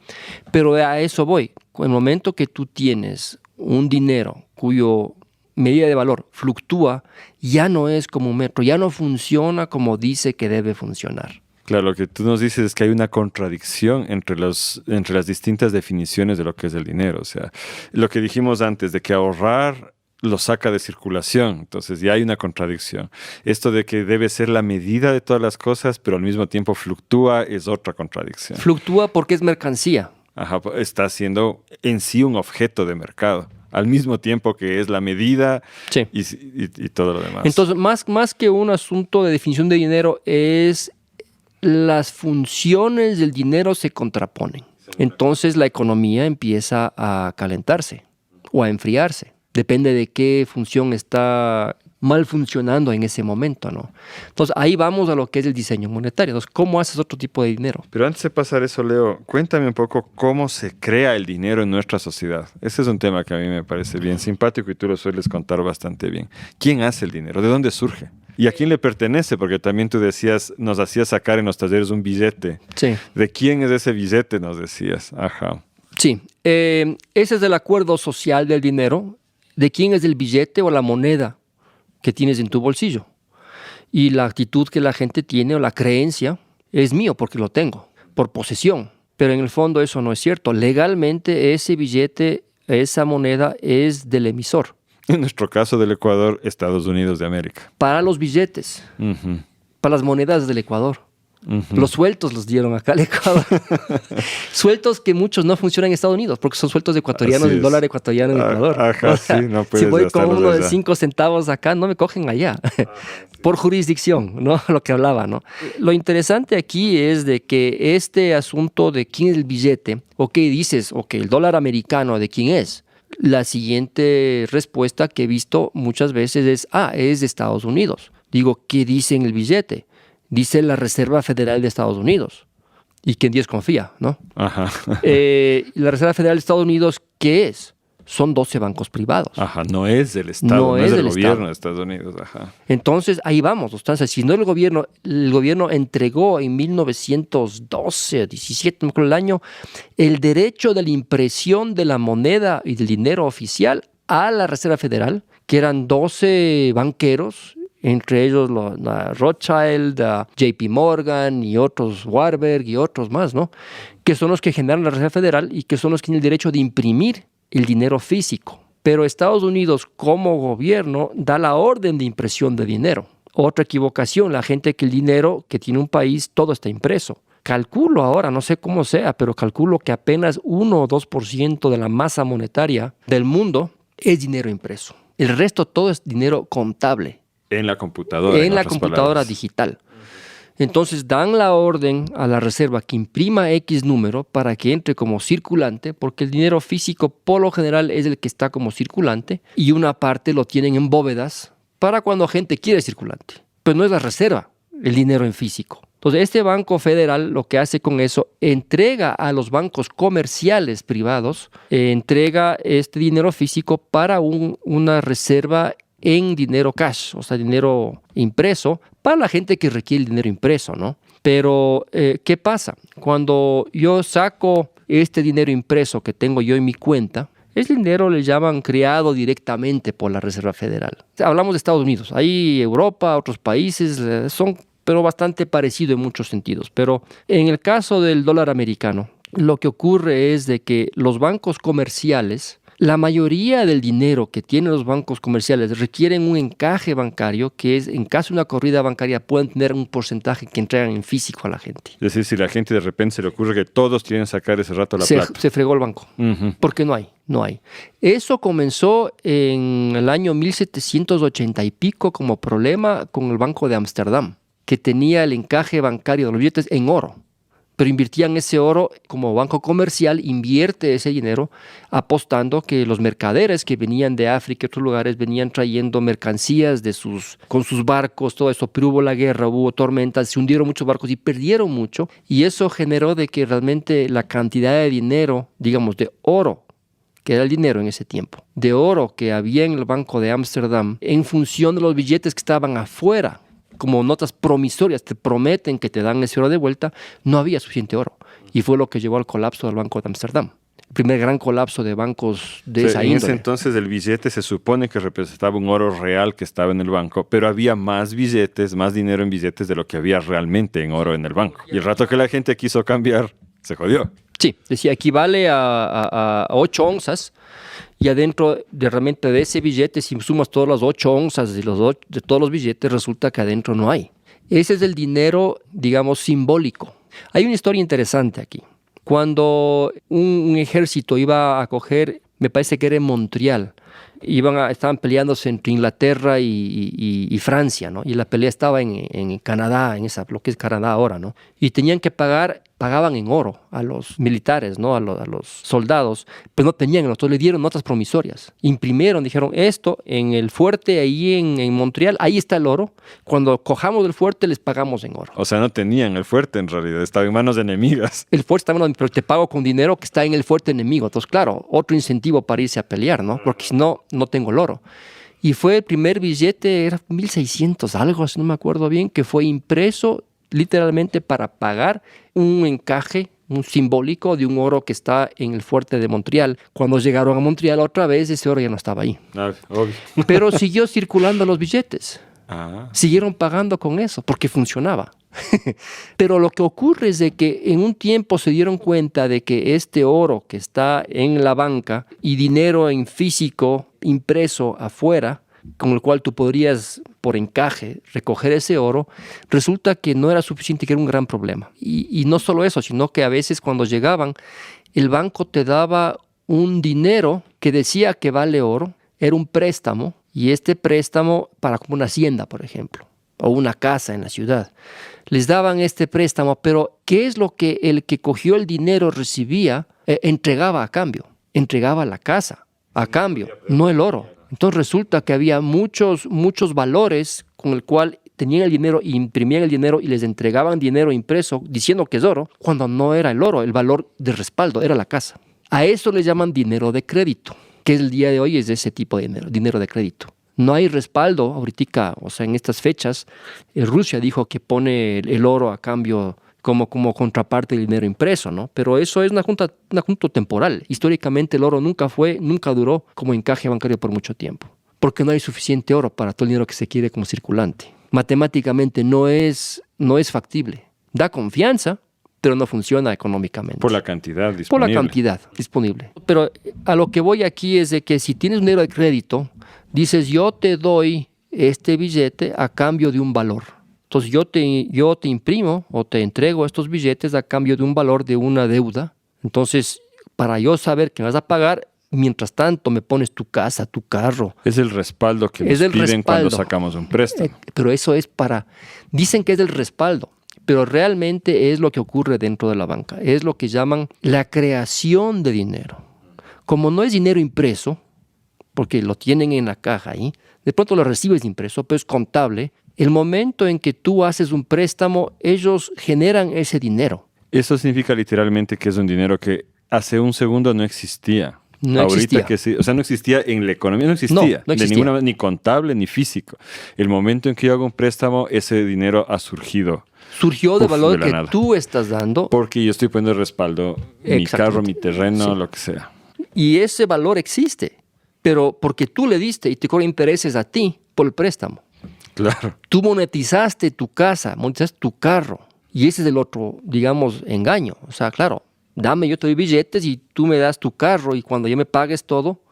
pero a eso voy. En el momento que tú tienes un dinero cuyo medida de valor fluctúa, ya no es como un metro, ya no funciona como dice que debe funcionar. Claro, lo que tú nos dices es que hay una contradicción entre las distintas definiciones de lo que es el dinero. O sea, lo que dijimos antes de que ahorrar lo saca de circulación, entonces ya hay una contradicción. Esto de que debe ser la medida de todas las cosas, pero al mismo tiempo fluctúa, es otra contradicción. Fluctúa porque es mercancía. Ajá, está siendo en sí un objeto de mercado, al mismo tiempo que es la medida sí. y todo lo demás. Entonces, más que un asunto de definición de dinero, es las funciones del dinero se contraponen. Entonces, la economía empieza a calentarse o a enfriarse. Depende de qué función está mal funcionando en ese momento, ¿no? Entonces, ahí vamos a lo que es el diseño monetario. Entonces, ¿cómo haces otro tipo de dinero? Pero antes de pasar eso, Leo, cuéntame un poco cómo se crea el dinero en nuestra sociedad. Ese es un tema que a mí me parece bien simpático y tú lo sueles contar bastante bien. ¿Quién hace el dinero? ¿De dónde surge? ¿Y a quién le pertenece? Porque también tú decías, nos hacías sacar en los talleres un billete. Sí. ¿De quién es ese billete? Nos decías. Ajá. Sí. Ese es el acuerdo social del dinero. ¿De quién es el billete o la moneda que tienes en tu bolsillo? Y la actitud que la gente tiene o la creencia es mío porque lo tengo, por posesión. Pero en el fondo eso no es cierto. Legalmente ese billete, esa moneda es del emisor. En nuestro caso del Ecuador, Estados Unidos de América. Para los billetes, para las monedas del Ecuador. Los sueltos los dieron acá al Ecuador. Sueltos que muchos no funcionan en Estados Unidos porque son sueltos ecuatorianos del dólar ecuatoriano en Ecuador. Ajá, o sea, sí, no puedes si voy con uno de allá. 5 centavos acá, no me cogen allá. Por jurisdicción, ¿no? Lo que hablaba, ¿no? Lo interesante aquí es de que este asunto de quién es el billete, dices, el dólar americano, ¿de quién es? La siguiente respuesta que he visto muchas veces es de Estados Unidos. Digo, ¿qué dice en el billete? Dice la Reserva Federal de Estados Unidos. Y que en Dios confía, ¿no? Ajá. La Reserva Federal de Estados Unidos, ¿qué es? Son 12 bancos privados. Ajá, no es del Estado, no es del gobierno de Estados Unidos. Ajá. Entonces, ahí vamos. Entonces, si no el gobierno entregó en 1912, 17, no me acuerdo el año, el derecho de la impresión de la moneda y del dinero oficial a la Reserva Federal, que eran 12 banqueros entre ellos la Rothschild, JP Morgan y otros, Warburg y otros más, ¿no? Que son los que generan la Reserva Federal y que son los que tienen el derecho de imprimir el dinero físico. Pero Estados Unidos, como gobierno, da la orden de impresión de dinero. Otra equivocación, la gente que el dinero que tiene un país, todo está impreso. Calculo ahora, no sé cómo sea, pero calculo que apenas 1 o 2% de la masa monetaria del mundo es dinero impreso. El resto todo es dinero contable. En la computadora. En la computadora digital. Entonces dan la orden a la reserva que imprima X número para que entre como circulante, porque el dinero físico por lo general es el que está como circulante y una parte lo tienen en bóvedas para cuando gente quiere circulante. Pero no es la reserva, el dinero en físico. Entonces este Banco Federal lo que hace con eso, entrega a los bancos comerciales privados, entrega este dinero físico para una reserva en dinero cash, o sea, dinero impreso, para la gente que requiere el dinero impreso, ¿no? Pero, ¿qué pasa? Cuando yo saco este dinero impreso que tengo yo en mi cuenta, ese dinero le llaman creado directamente por la Reserva Federal. Hablamos de Estados Unidos, ahí Europa, otros países, son pero bastante parecido en muchos sentidos. Pero en el caso del dólar americano, lo que ocurre es de que los bancos comerciales, la mayoría del dinero que tienen los bancos comerciales requieren un encaje bancario que es, en caso de una corrida bancaria, pueden tener un porcentaje que entregan en físico a la gente. Es decir, si la gente de repente se le ocurre que todos quieren sacar ese rato la plata. Se fregó el banco, porque no hay. Eso comenzó en el año 1780 y pico como problema con el Banco de Ámsterdam, que tenía el encaje bancario de los billetes en oro. Pero invertían ese oro, como banco comercial, invierte ese dinero apostando que los mercaderes que venían de África y otros lugares venían trayendo mercancías con sus barcos, todo eso, pero hubo la guerra, hubo tormentas, se hundieron muchos barcos y perdieron mucho, y eso generó de que realmente la cantidad de dinero, digamos, de oro, que era el dinero en ese tiempo, de oro que había en el Banco de Ámsterdam, en función de los billetes que estaban afuera, como notas promisorias, te prometen que te dan ese oro de vuelta, no había suficiente oro. Y fue lo que llevó al colapso del Banco de Ámsterdam. El primer gran colapso de bancos de esa índole. En ese entonces el billete se supone que representaba un oro real que estaba en el banco, pero había más billetes, más dinero en billetes de lo que había realmente en oro en el banco. Y el rato que la gente quiso cambiar, se jodió. Sí, decía, equivale a 8 onzas. Y adentro realmente de ese billete, si sumas todas las 8 onzas de todos los billetes, resulta que adentro no hay. Ese es el dinero, digamos, simbólico. Hay una historia interesante aquí. Cuando un ejército iba a coger, me parece que era en Montreal, estaban peleándose entre Inglaterra y Francia, ¿no? Y la pelea estaba en Canadá, lo que es Canadá ahora, ¿no? Y tenían que pagaban en oro a los militares, ¿no? A los soldados, pero no tenían, entonces le dieron notas promisorias. Imprimieron, dijeron, esto en el fuerte ahí en Montreal, ahí está el oro. Cuando cojamos del fuerte les pagamos en oro. O sea, no tenían el fuerte en realidad, estaba en manos de enemigas. El fuerte estaba en manos, pero te pago con dinero que está en el fuerte enemigo. Entonces, claro, otro incentivo para irse a pelear, ¿no? Porque si no, no tengo el oro. Y fue el primer billete, era 1600 algo, si no me acuerdo bien, que fue impreso literalmente para pagar un encaje, un simbólico de un oro que está en el fuerte de Montreal. Cuando llegaron a Montreal otra vez, ese oro ya no estaba ahí. Obvio. Pero siguió circulando los billetes. Siguieron pagando con eso, porque funcionaba. Pero lo que ocurre es de que en un tiempo se dieron cuenta de que este oro que está en la banca y dinero en físico impreso afuera, con el cual tú podrías, por encaje, recoger ese oro, resulta que no era suficiente, que era un gran problema. Y no solo eso, sino que a veces cuando llegaban, el banco te daba un dinero que decía que vale oro, era un préstamo, y este préstamo para como una hacienda, por ejemplo, o una casa en la ciudad. Les daban este préstamo, pero ¿qué es lo que el que cogió el dinero recibía? Entregaba a cambio, entregaba la casa a cambio, no el oro. Entonces resulta que había muchos valores con el cual tenían el dinero, imprimían el dinero y les entregaban dinero impreso diciendo que es oro, cuando no era el oro, el valor de respaldo era la casa. A eso le llaman dinero de crédito, que el día de hoy es de ese tipo de dinero de crédito. No hay respaldo ahorita, o sea, en estas fechas, Rusia dijo que pone el oro a cambio como contraparte del dinero impreso, ¿no? Pero eso es un asunto temporal. Históricamente el oro nunca duró como encaje bancario por mucho tiempo. porque no hay suficiente oro para todo el dinero que se quiere como circulante. Matemáticamente no es factible. Da confianza, pero no funciona económicamente. Por la cantidad disponible. Por la cantidad disponible. Pero a lo que voy aquí es de que si tienes un dinero de crédito, dices, yo te doy este billete a cambio de un valor. Entonces yo te imprimo o te entrego estos billetes a cambio de un valor de una deuda. Entonces, para yo saber que vas a pagar, mientras tanto me pones tu casa, tu carro. Es el respaldo que nos piden cuando sacamos un préstamo. Pero eso es dicen que es el respaldo, pero realmente es lo que ocurre dentro de la banca. Es lo que llaman la creación de dinero. Como no es dinero impreso, porque lo tienen en la caja ahí, de pronto lo recibes impreso, pero es contable. El momento en que tú haces un préstamo, ellos generan ese dinero. Eso significa literalmente que es un dinero que hace un segundo no existía. No Ahorita existía. que sí, o sea, no existía en la economía, no existía, No existía. de ninguna, ni contable ni físico. El momento en que yo hago un préstamo, ese dinero ha surgido. Surgió de valor de la que nada. tú estás dando. Porque yo estoy poniendo el respaldo, mi carro, mi terreno, Sí. lo que sea. Y ese valor existe, pero porque tú le diste y te cobran intereses a ti por el préstamo. Claro. Tú monetizaste tu casa, monetizaste tu carro. Y ese es el otro, digamos, engaño. O sea, claro, yo te doy billetes y tú me das tu carro y cuando ya me pagues todo,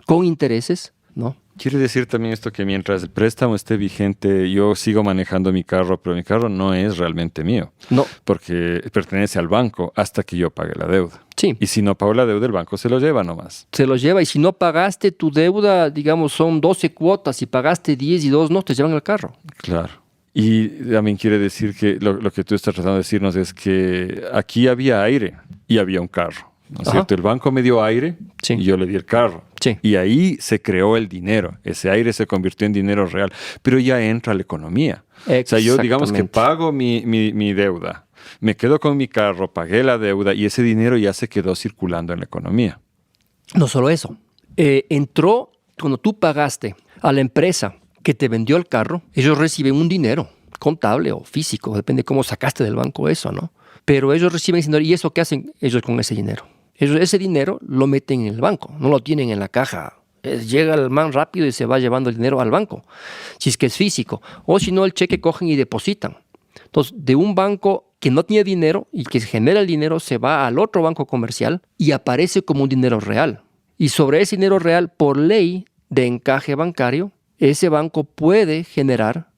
con intereses, ¿no? Quiere decir también esto que mientras el préstamo esté vigente, yo sigo manejando mi carro, pero mi carro no es realmente mío. No. Porque pertenece al banco hasta que yo pague la deuda. Sí. Y si no pago la deuda, el banco se lo lleva nomás. Se lo lleva y si no pagaste tu deuda, digamos, son 12 cuotas, si pagaste 10 y 2 no, te llevan el carro. Claro. Y también quiere decir que lo que tú estás tratando de decirnos es que aquí había aire y había un carro, ¿no es cierto? El banco me dio aire Sí. y yo le di el carro. Sí. Y ahí se creó el dinero. Ese aire se convirtió en dinero real. Pero ya entra la economía. O sea, yo digamos que pago mi deuda, me quedo con mi carro, pagué la deuda y ese dinero ya se quedó circulando en la economía. No solo eso. Entró, cuando tú pagaste a la empresa que te vendió el carro, ellos reciben un dinero contable o físico, depende de cómo sacaste del banco eso, ¿no? Pero ellos reciben ese dinero y ¿eso qué hacen ellos con ese dinero? Ellos ese dinero lo meten en el banco, no lo tienen en la caja. Llega el man rápido y se va llevando el dinero al banco, si es que es físico. O si no, el cheque cogen y depositan. Entonces, de un banco que no tiene dinero y que genera el dinero, se va al otro banco comercial y aparece como un dinero real. Y sobre ese dinero real, por ley de encaje bancario, ese banco puede generar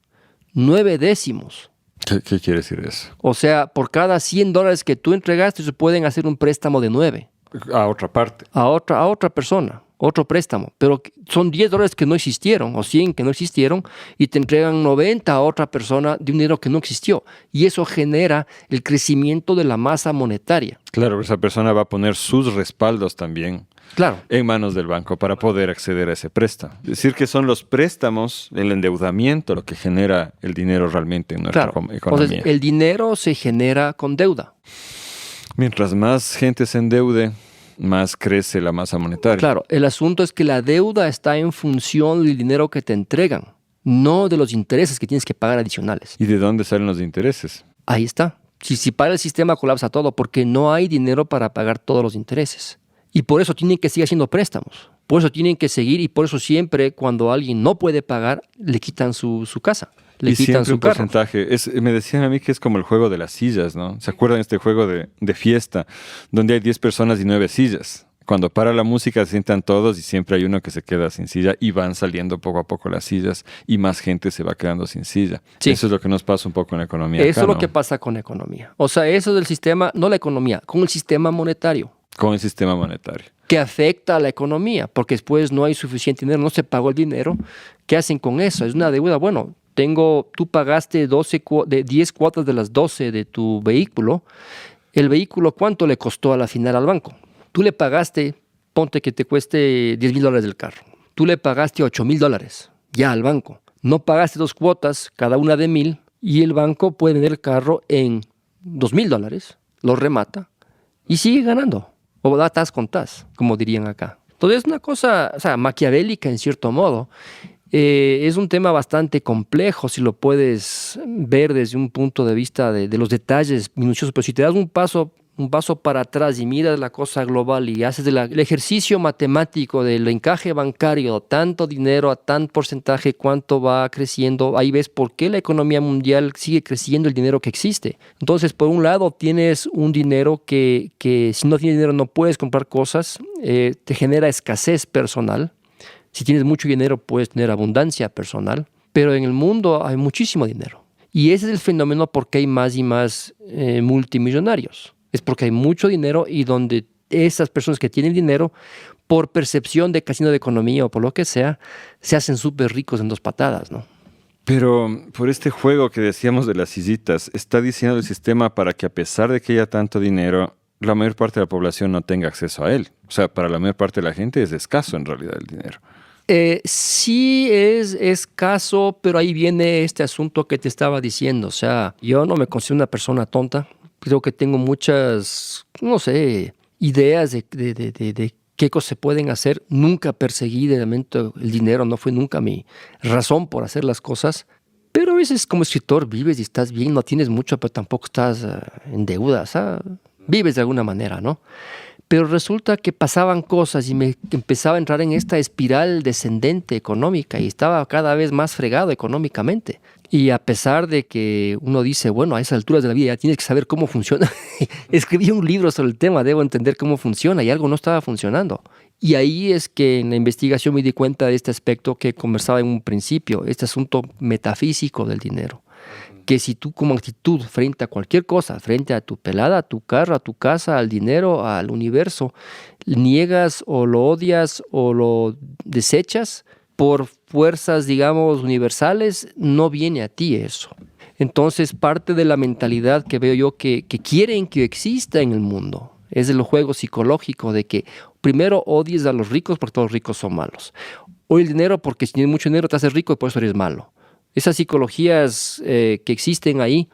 9 décimos. ¿Qué quiere decir eso? O sea, por cada $100 que tú entregaste, se pueden hacer un préstamo de 9. A otra parte. A otra persona, otro préstamo. Pero son $10 que no existieron, o 100 que no existieron, y te entregan 90 a otra persona de un dinero que no existió. Y eso genera el crecimiento de la masa monetaria. Claro, esa persona va a poner sus respaldos también. Claro. En manos del banco para poder acceder a ese préstamo. Es decir, que son los préstamos, el endeudamiento, lo que genera el dinero realmente en nuestra economía. Entonces, el dinero se genera con deuda. Mientras más gente se endeude, más crece la masa monetaria. Claro, el asunto es que la deuda está en función del dinero que te entregan, no de los intereses que tienes que pagar adicionales. ¿Y de dónde salen los intereses? Ahí está. Si para el sistema colapsa todo, porque no hay dinero para pagar todos los intereses. Y por eso tienen que seguir haciendo préstamos. Por eso tienen que seguir y por eso siempre cuando alguien no puede pagar, le quitan su casa. Le quitan su carro. Porcentaje. Me decían a mí que es como el juego de las sillas, ¿no? ¿Se acuerdan de este juego de fiesta donde hay 10 personas y 9 sillas? Cuando para la música se sientan todos y siempre hay uno que se queda sin silla y van saliendo poco a poco las sillas y más gente se va quedando sin silla. Sí. Eso es lo que nos pasa un poco en la economía. Eso es lo que pasa con la economía. O sea, eso del sistema, no la economía, con el sistema monetario. Con el sistema monetario. Que afecta a la economía, porque después no hay suficiente dinero, no se pagó el dinero. ¿Qué hacen con eso? Es una deuda. Bueno, tú pagaste 10 cuotas de las 12 de tu vehículo. ¿El vehículo cuánto le costó a la final al banco? Tú le pagaste, ponte que te cueste $10,000 del carro. Tú le pagaste $8,000 ya al banco. No pagaste 2 cuotas, cada una de 1,000, y el banco puede vender el carro en $2,000, lo remata y sigue ganando. O da tas con tas, como dirían acá. Entonces es una cosa, o sea, maquiavélica en cierto modo. Es un tema bastante complejo si lo puedes ver desde un punto de vista de los detalles minuciosos, pero si te das un paso un paso para atrás y miras la cosa global y haces el ejercicio matemático del encaje bancario, tanto dinero a tan porcentaje, cuánto va creciendo, ahí ves por qué la economía mundial sigue creciendo el dinero que existe. Entonces, por un lado, tienes un dinero que si no tienes dinero no puedes comprar cosas, te genera escasez personal. Si tienes mucho dinero puedes tener abundancia personal, pero en el mundo hay muchísimo dinero. Y ese es el fenómeno por qué hay más y más multimillonarios. Es porque hay mucho dinero y donde esas personas que tienen dinero, por percepción de casino de economía o por lo que sea, se hacen súper ricos en 2 patadas, ¿no? Pero por este juego que decíamos de las sillitas, está diseñado el sistema para que a pesar de que haya tanto dinero, la mayor parte de la población no tenga acceso a él. O sea, para la mayor parte de la gente es escaso en realidad el dinero. Sí es escaso, pero ahí viene este asunto que te estaba diciendo. O sea, yo no me considero una persona tonta. Creo que tengo muchas, no sé, ideas de qué cosas se pueden hacer. Nunca perseguí el dinero, no fue nunca mi razón por hacer las cosas. Pero a veces como escritor vives y estás bien, no tienes mucho, pero tampoco estás en deuda. O sea, vives de alguna manera, ¿no? Pero resulta que pasaban cosas y me empezaba a entrar en esta espiral descendente económica y estaba cada vez más fregado económicamente. Y a pesar de que uno dice, bueno, a esas alturas de la vida ya tienes que saber cómo funciona. Escribí un libro sobre el tema, debo entender cómo funciona y algo no estaba funcionando. Y ahí es que en la investigación me di cuenta de este aspecto que conversaba en un principio, este asunto metafísico del dinero. Que si tú como actitud frente a cualquier cosa, frente a tu pelada, a tu carro, a tu casa, al dinero, al universo, niegas o lo odias o lo desechas por fuerzas, digamos, universales, no viene a ti eso. Entonces, parte de la mentalidad que veo yo que quieren que exista en el mundo es el juego psicológico de que primero odies a los ricos porque todos los ricos son malos. O el dinero porque si tienes mucho dinero te haces rico y por eso eres malo. Esas psicologías que existen ahí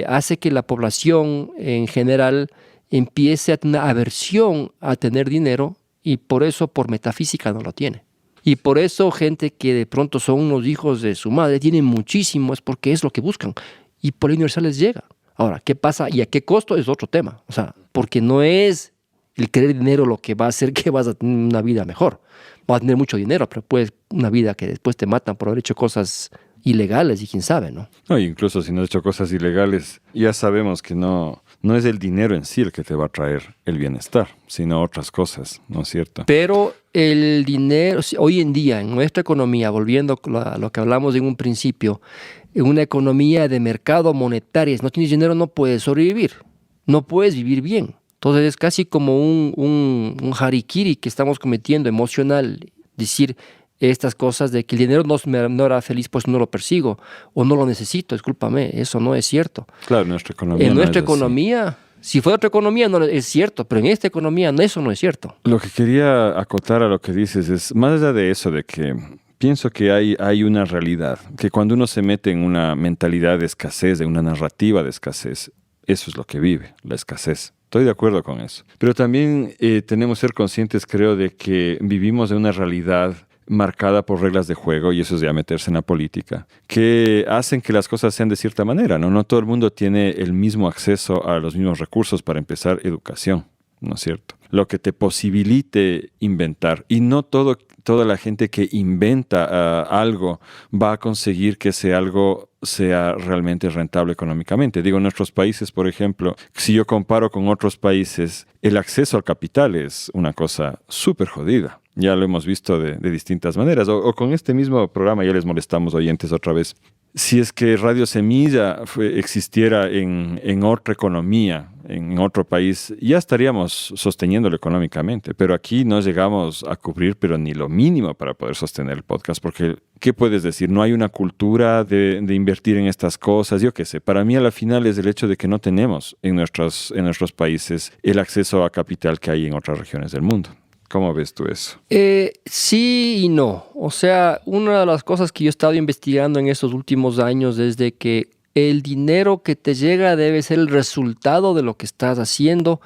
hace que la población en general empiece a tener aversión a tener dinero y por eso por metafísica no lo tiene. Y por eso gente que de pronto son unos hijos de su madre tienen muchísimo, es porque es lo que buscan y por lo universal les llega. Ahora, ¿qué pasa y a qué costo? Es otro tema. O sea, porque no es el querer dinero lo que va a hacer que vas a tener una vida mejor. Vas a tener mucho dinero, pero pues una vida que después te matan por haber hecho cosas ilegales y quién sabe, ¿no? No, incluso si no has hecho cosas ilegales, ya sabemos que no es el dinero en sí el que te va a traer el bienestar, sino otras cosas, ¿no es cierto? Pero el dinero, hoy en día, en nuestra economía, volviendo a lo que hablamos en un principio, en una economía de mercado monetaria, si no tienes dinero no puedes sobrevivir, no puedes vivir bien. Entonces es casi como un harikiri que estamos cometiendo emocional, decir estas cosas de que el dinero no era feliz, pues no lo persigo o no lo necesito, discúlpame, eso no es cierto. Claro, nuestra economía en no nuestra es economía, así. Si fuera otra economía no es cierto, pero en esta economía eso no es cierto. Lo que quería acotar a lo que dices es, más allá de eso, de que pienso que hay una realidad, que cuando uno se mete en una mentalidad de escasez, de una narrativa de escasez, eso es lo que vive, la escasez. Estoy de acuerdo con eso. Pero también tenemos que ser conscientes, creo, de que vivimos en una realidad marcada por reglas de juego, y eso es ya meterse en la política, que hacen que las cosas sean de cierta manera, ¿no? No todo el mundo tiene el mismo acceso a los mismos recursos para empezar educación, ¿no es cierto? Lo que te posibilite inventar. Y no toda la gente que inventa algo va a conseguir que ese algo sea realmente rentable económicamente. Digo, en nuestros países, por ejemplo, si yo comparo con otros países, el acceso al capital es una cosa súper jodida. Ya lo hemos visto de distintas maneras. O con este mismo programa, ya les molestamos oyentes otra vez. Si es que Radio Semilla existiera en otra economía, en otro país, ya estaríamos sosteniéndolo económicamente. Pero aquí no llegamos a cubrir, pero ni lo mínimo para poder sostener el podcast. Porque, ¿qué puedes decir? No hay una cultura de invertir en estas cosas. Yo qué sé. Para mí, a la final, es el hecho de que no tenemos en nuestros países el acceso a capital que hay en otras regiones del mundo. ¿Cómo ves tú eso? Sí y no. O sea, una de las cosas que yo he estado investigando en estos últimos años es de que el dinero que te llega debe ser el resultado de lo que estás haciendo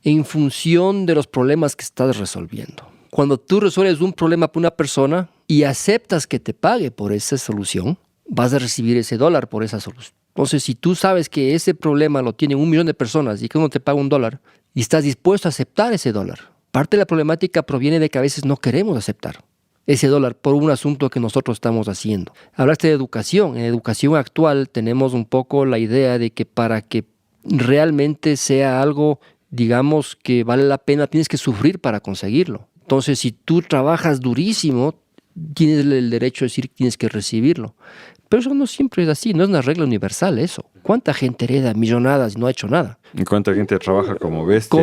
en función de los problemas que estás resolviendo. Cuando tú resuelves un problema para una persona y aceptas que te pague por esa solución, vas a recibir ese dólar por esa solución. Entonces, si tú sabes que ese problema lo tienen 1 millón de personas y que uno te paga $1 y estás dispuesto a aceptar ese dólar, parte de la problemática proviene de que a veces no queremos aceptar ese dólar por un asunto que nosotros estamos haciendo. Hablaste de educación. En educación actual tenemos un poco la idea de que para que realmente sea algo, digamos, que vale la pena, tienes que sufrir para conseguirlo. Entonces, si tú trabajas durísimo, tienes el derecho a decir que tienes que recibirlo. Pero eso no siempre es así, no es una regla universal eso. ¿Cuánta gente hereda millonadas y no ha hecho nada? ¿Y cuánta gente trabaja como bestia,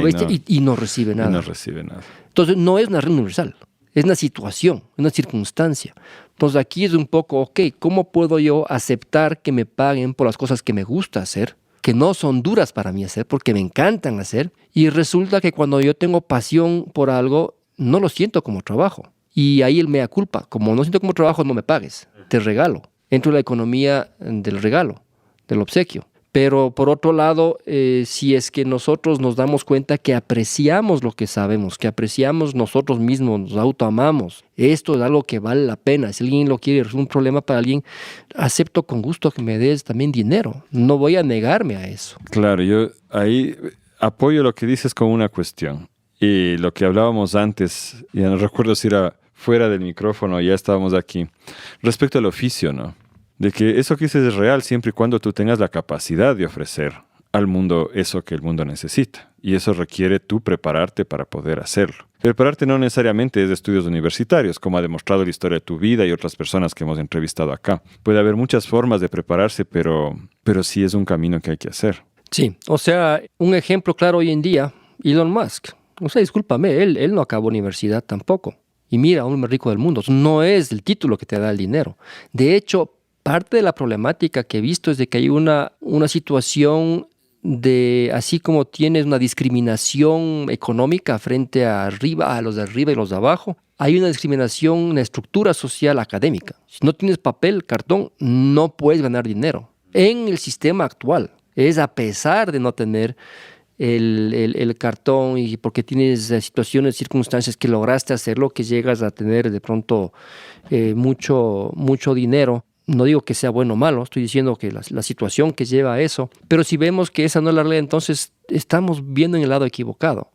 y no recibe nada? Y no recibe nada. Entonces, no es una regla universal, es una situación, una circunstancia. Entonces, aquí es un poco, ok, ¿cómo puedo yo aceptar que me paguen por las cosas que me gusta hacer, que no son duras para mí hacer, porque me encantan hacer? Y resulta que cuando yo tengo pasión por algo, no lo siento como trabajo. Y ahí el mea culpa, como no siento como trabajo, no me pagues, te regalo. Entro en la economía del regalo, del obsequio. Pero por otro lado, si es que nosotros nos damos cuenta que apreciamos lo que sabemos, que apreciamos nosotros mismos, nos autoamamos, esto es algo que vale la pena. Si alguien lo quiere, es un problema para alguien, acepto con gusto que me des también dinero. No voy a negarme a eso. Claro, yo ahí apoyo lo que dices con una cuestión. Y lo que hablábamos antes, ya no recuerdo si era fuera del micrófono, ya estábamos aquí, respecto al oficio, ¿no? De que eso que dices es real siempre y cuando tú tengas la capacidad de ofrecer al mundo eso que el mundo necesita. Y eso requiere tú prepararte para poder hacerlo. Prepararte no necesariamente es de estudios universitarios, como ha demostrado la historia de tu vida y otras personas que hemos entrevistado acá. Puede haber muchas formas de prepararse, pero sí es un camino que hay que hacer. Sí, o sea, un ejemplo claro hoy en día, Elon Musk. O sea, discúlpame, él no acabó universidad tampoco. Y mira, hombre más rico del mundo. No es el título que te da el dinero. De hecho, parte de la problemática que he visto es de que hay una situación de, así como tienes una discriminación económica frente a los de arriba y los de abajo, hay una discriminación, una estructura social académica. Si no tienes papel, cartón, no puedes ganar dinero. En el sistema actual, es a pesar de no tener el cartón y porque tienes situaciones, circunstancias que lograste hacerlo, que llegas a tener de pronto mucho dinero. No digo que sea bueno o malo, estoy diciendo que la situación que lleva a eso. Pero si vemos que esa no es la regla, entonces estamos viendo en el lado equivocado.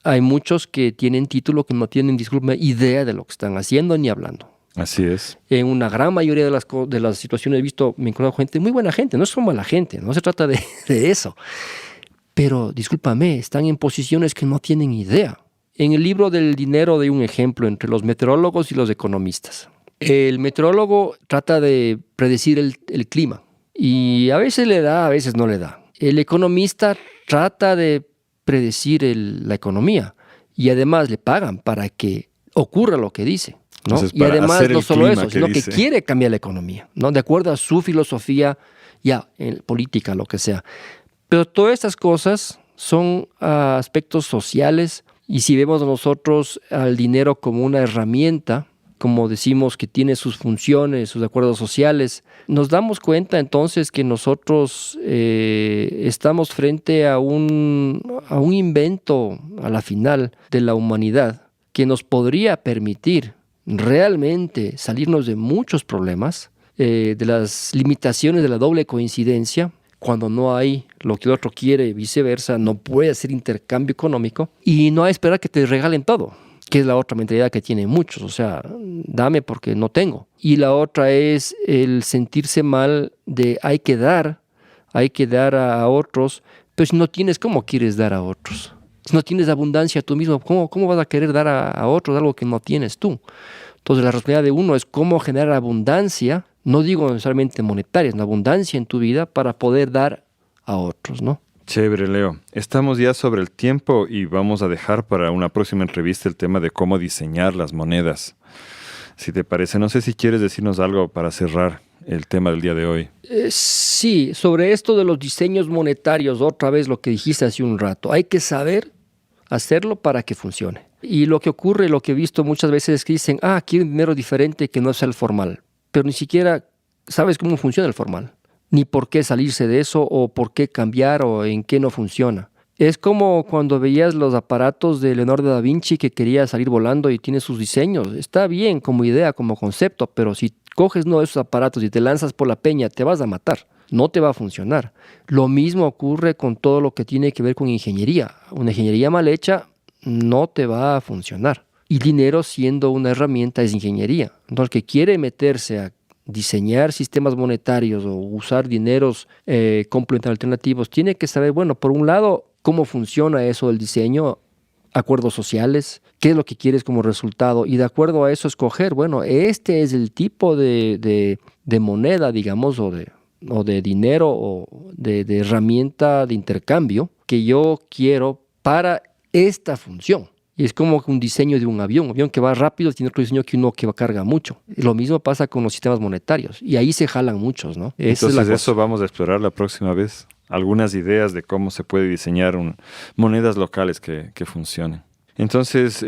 Hay muchos que tienen título que no tienen, disculpe, idea de lo que están haciendo ni hablando. Así es. En una gran mayoría de las situaciones he visto, me encuentro gente, muy buena gente, no es mala gente, no se trata de eso. Pero, discúlpame, están en posiciones que no tienen idea. En el libro del dinero doy un ejemplo entre los meteorólogos y los economistas. El meteorólogo trata de predecir el clima y a veces le da, a veces no le da. El economista trata de predecir la economía y además le pagan para que ocurra lo que dice, ¿no? Entonces, y además no solo eso, sino dice. Que quiere cambiar la economía, ¿no? De acuerdo a su filosofía, en política, lo que sea. Pero todas estas cosas son aspectos sociales y si vemos a nosotros al dinero como una herramienta, como decimos que tiene sus funciones, sus acuerdos sociales, nos damos cuenta entonces que nosotros estamos frente a un invento a la final de la humanidad que nos podría permitir realmente salirnos de muchos problemas, de las limitaciones de la doble coincidencia, cuando no hay lo que el otro quiere y viceversa, no puede hacer intercambio económico y no hay esperar que te regalen todo, que es la otra mentalidad que tienen muchos, o sea, dame porque no tengo. Y la otra es el sentirse mal de hay que dar a otros, pero si no tienes, ¿cómo quieres dar a otros? Si no tienes abundancia tú mismo, ¿cómo vas a querer dar a otros algo que no tienes tú? Entonces la responsabilidad de uno es cómo generar abundancia, no digo necesariamente monetaria, es una abundancia en tu vida para poder dar a otros, ¿no? Chévere, Leo. Estamos ya sobre el tiempo y vamos a dejar para una próxima entrevista el tema de cómo diseñar las monedas. Si te parece, no sé si quieres decirnos algo para cerrar el tema del día de hoy. Sí, sobre esto de los diseños monetarios, otra vez lo que dijiste hace un rato, hay que saber hacerlo para que funcione. Y lo que ocurre, lo que he visto muchas veces es que dicen, quiero un dinero diferente que no sea el formal, pero ni siquiera sabes cómo funciona el formal, ni por qué salirse de eso o por qué cambiar o en qué no funciona. Es como cuando veías los aparatos de Leonardo da Vinci que quería salir volando y tiene sus diseños. Está bien como idea, como concepto, pero si coges uno de esos aparatos y te lanzas por la peña, te vas a matar. No te va a funcionar. Lo mismo ocurre con todo lo que tiene que ver con ingeniería. Una ingeniería mal hecha no te va a funcionar. Y dinero, siendo una herramienta, es ingeniería. Entonces, el que quiere meterse a diseñar sistemas monetarios o usar dineros complementarios alternativos, tiene que saber, bueno, por un lado, cómo funciona eso del diseño, acuerdos sociales, qué es lo que quieres como resultado, y de acuerdo a eso escoger, bueno, este es el tipo de moneda, digamos, o de dinero o de herramienta de intercambio que yo quiero para esta función. Y es como un diseño de un avión que va rápido, tiene otro diseño que uno que carga mucho. Lo mismo pasa con los sistemas monetarios, y ahí se jalan muchos, ¿no? Entonces eso vamos a explorar la próxima vez. Algunas ideas de cómo se puede diseñar monedas locales que funcionen. Entonces,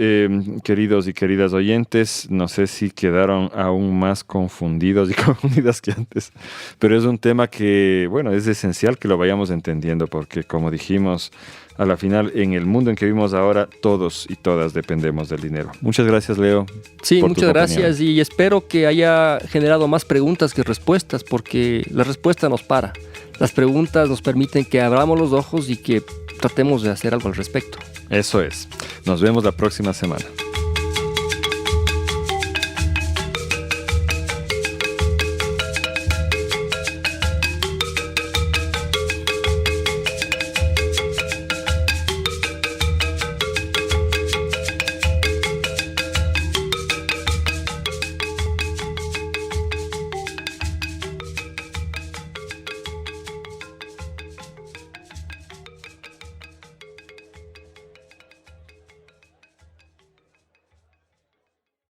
queridos y queridas oyentes, no sé si quedaron aún más confundidos y confundidas que antes, pero es un tema que, bueno, es esencial que lo vayamos entendiendo porque, como dijimos, a la final, en el mundo en que vivimos ahora, todos y todas dependemos del dinero. Muchas gracias, Leo. Sí, muchas gracias, y espero que haya generado más preguntas que respuestas, porque la respuesta nos para. Las preguntas nos permiten que abramos los ojos y que tratemos de hacer algo al respecto. Eso es. Nos vemos la próxima semana.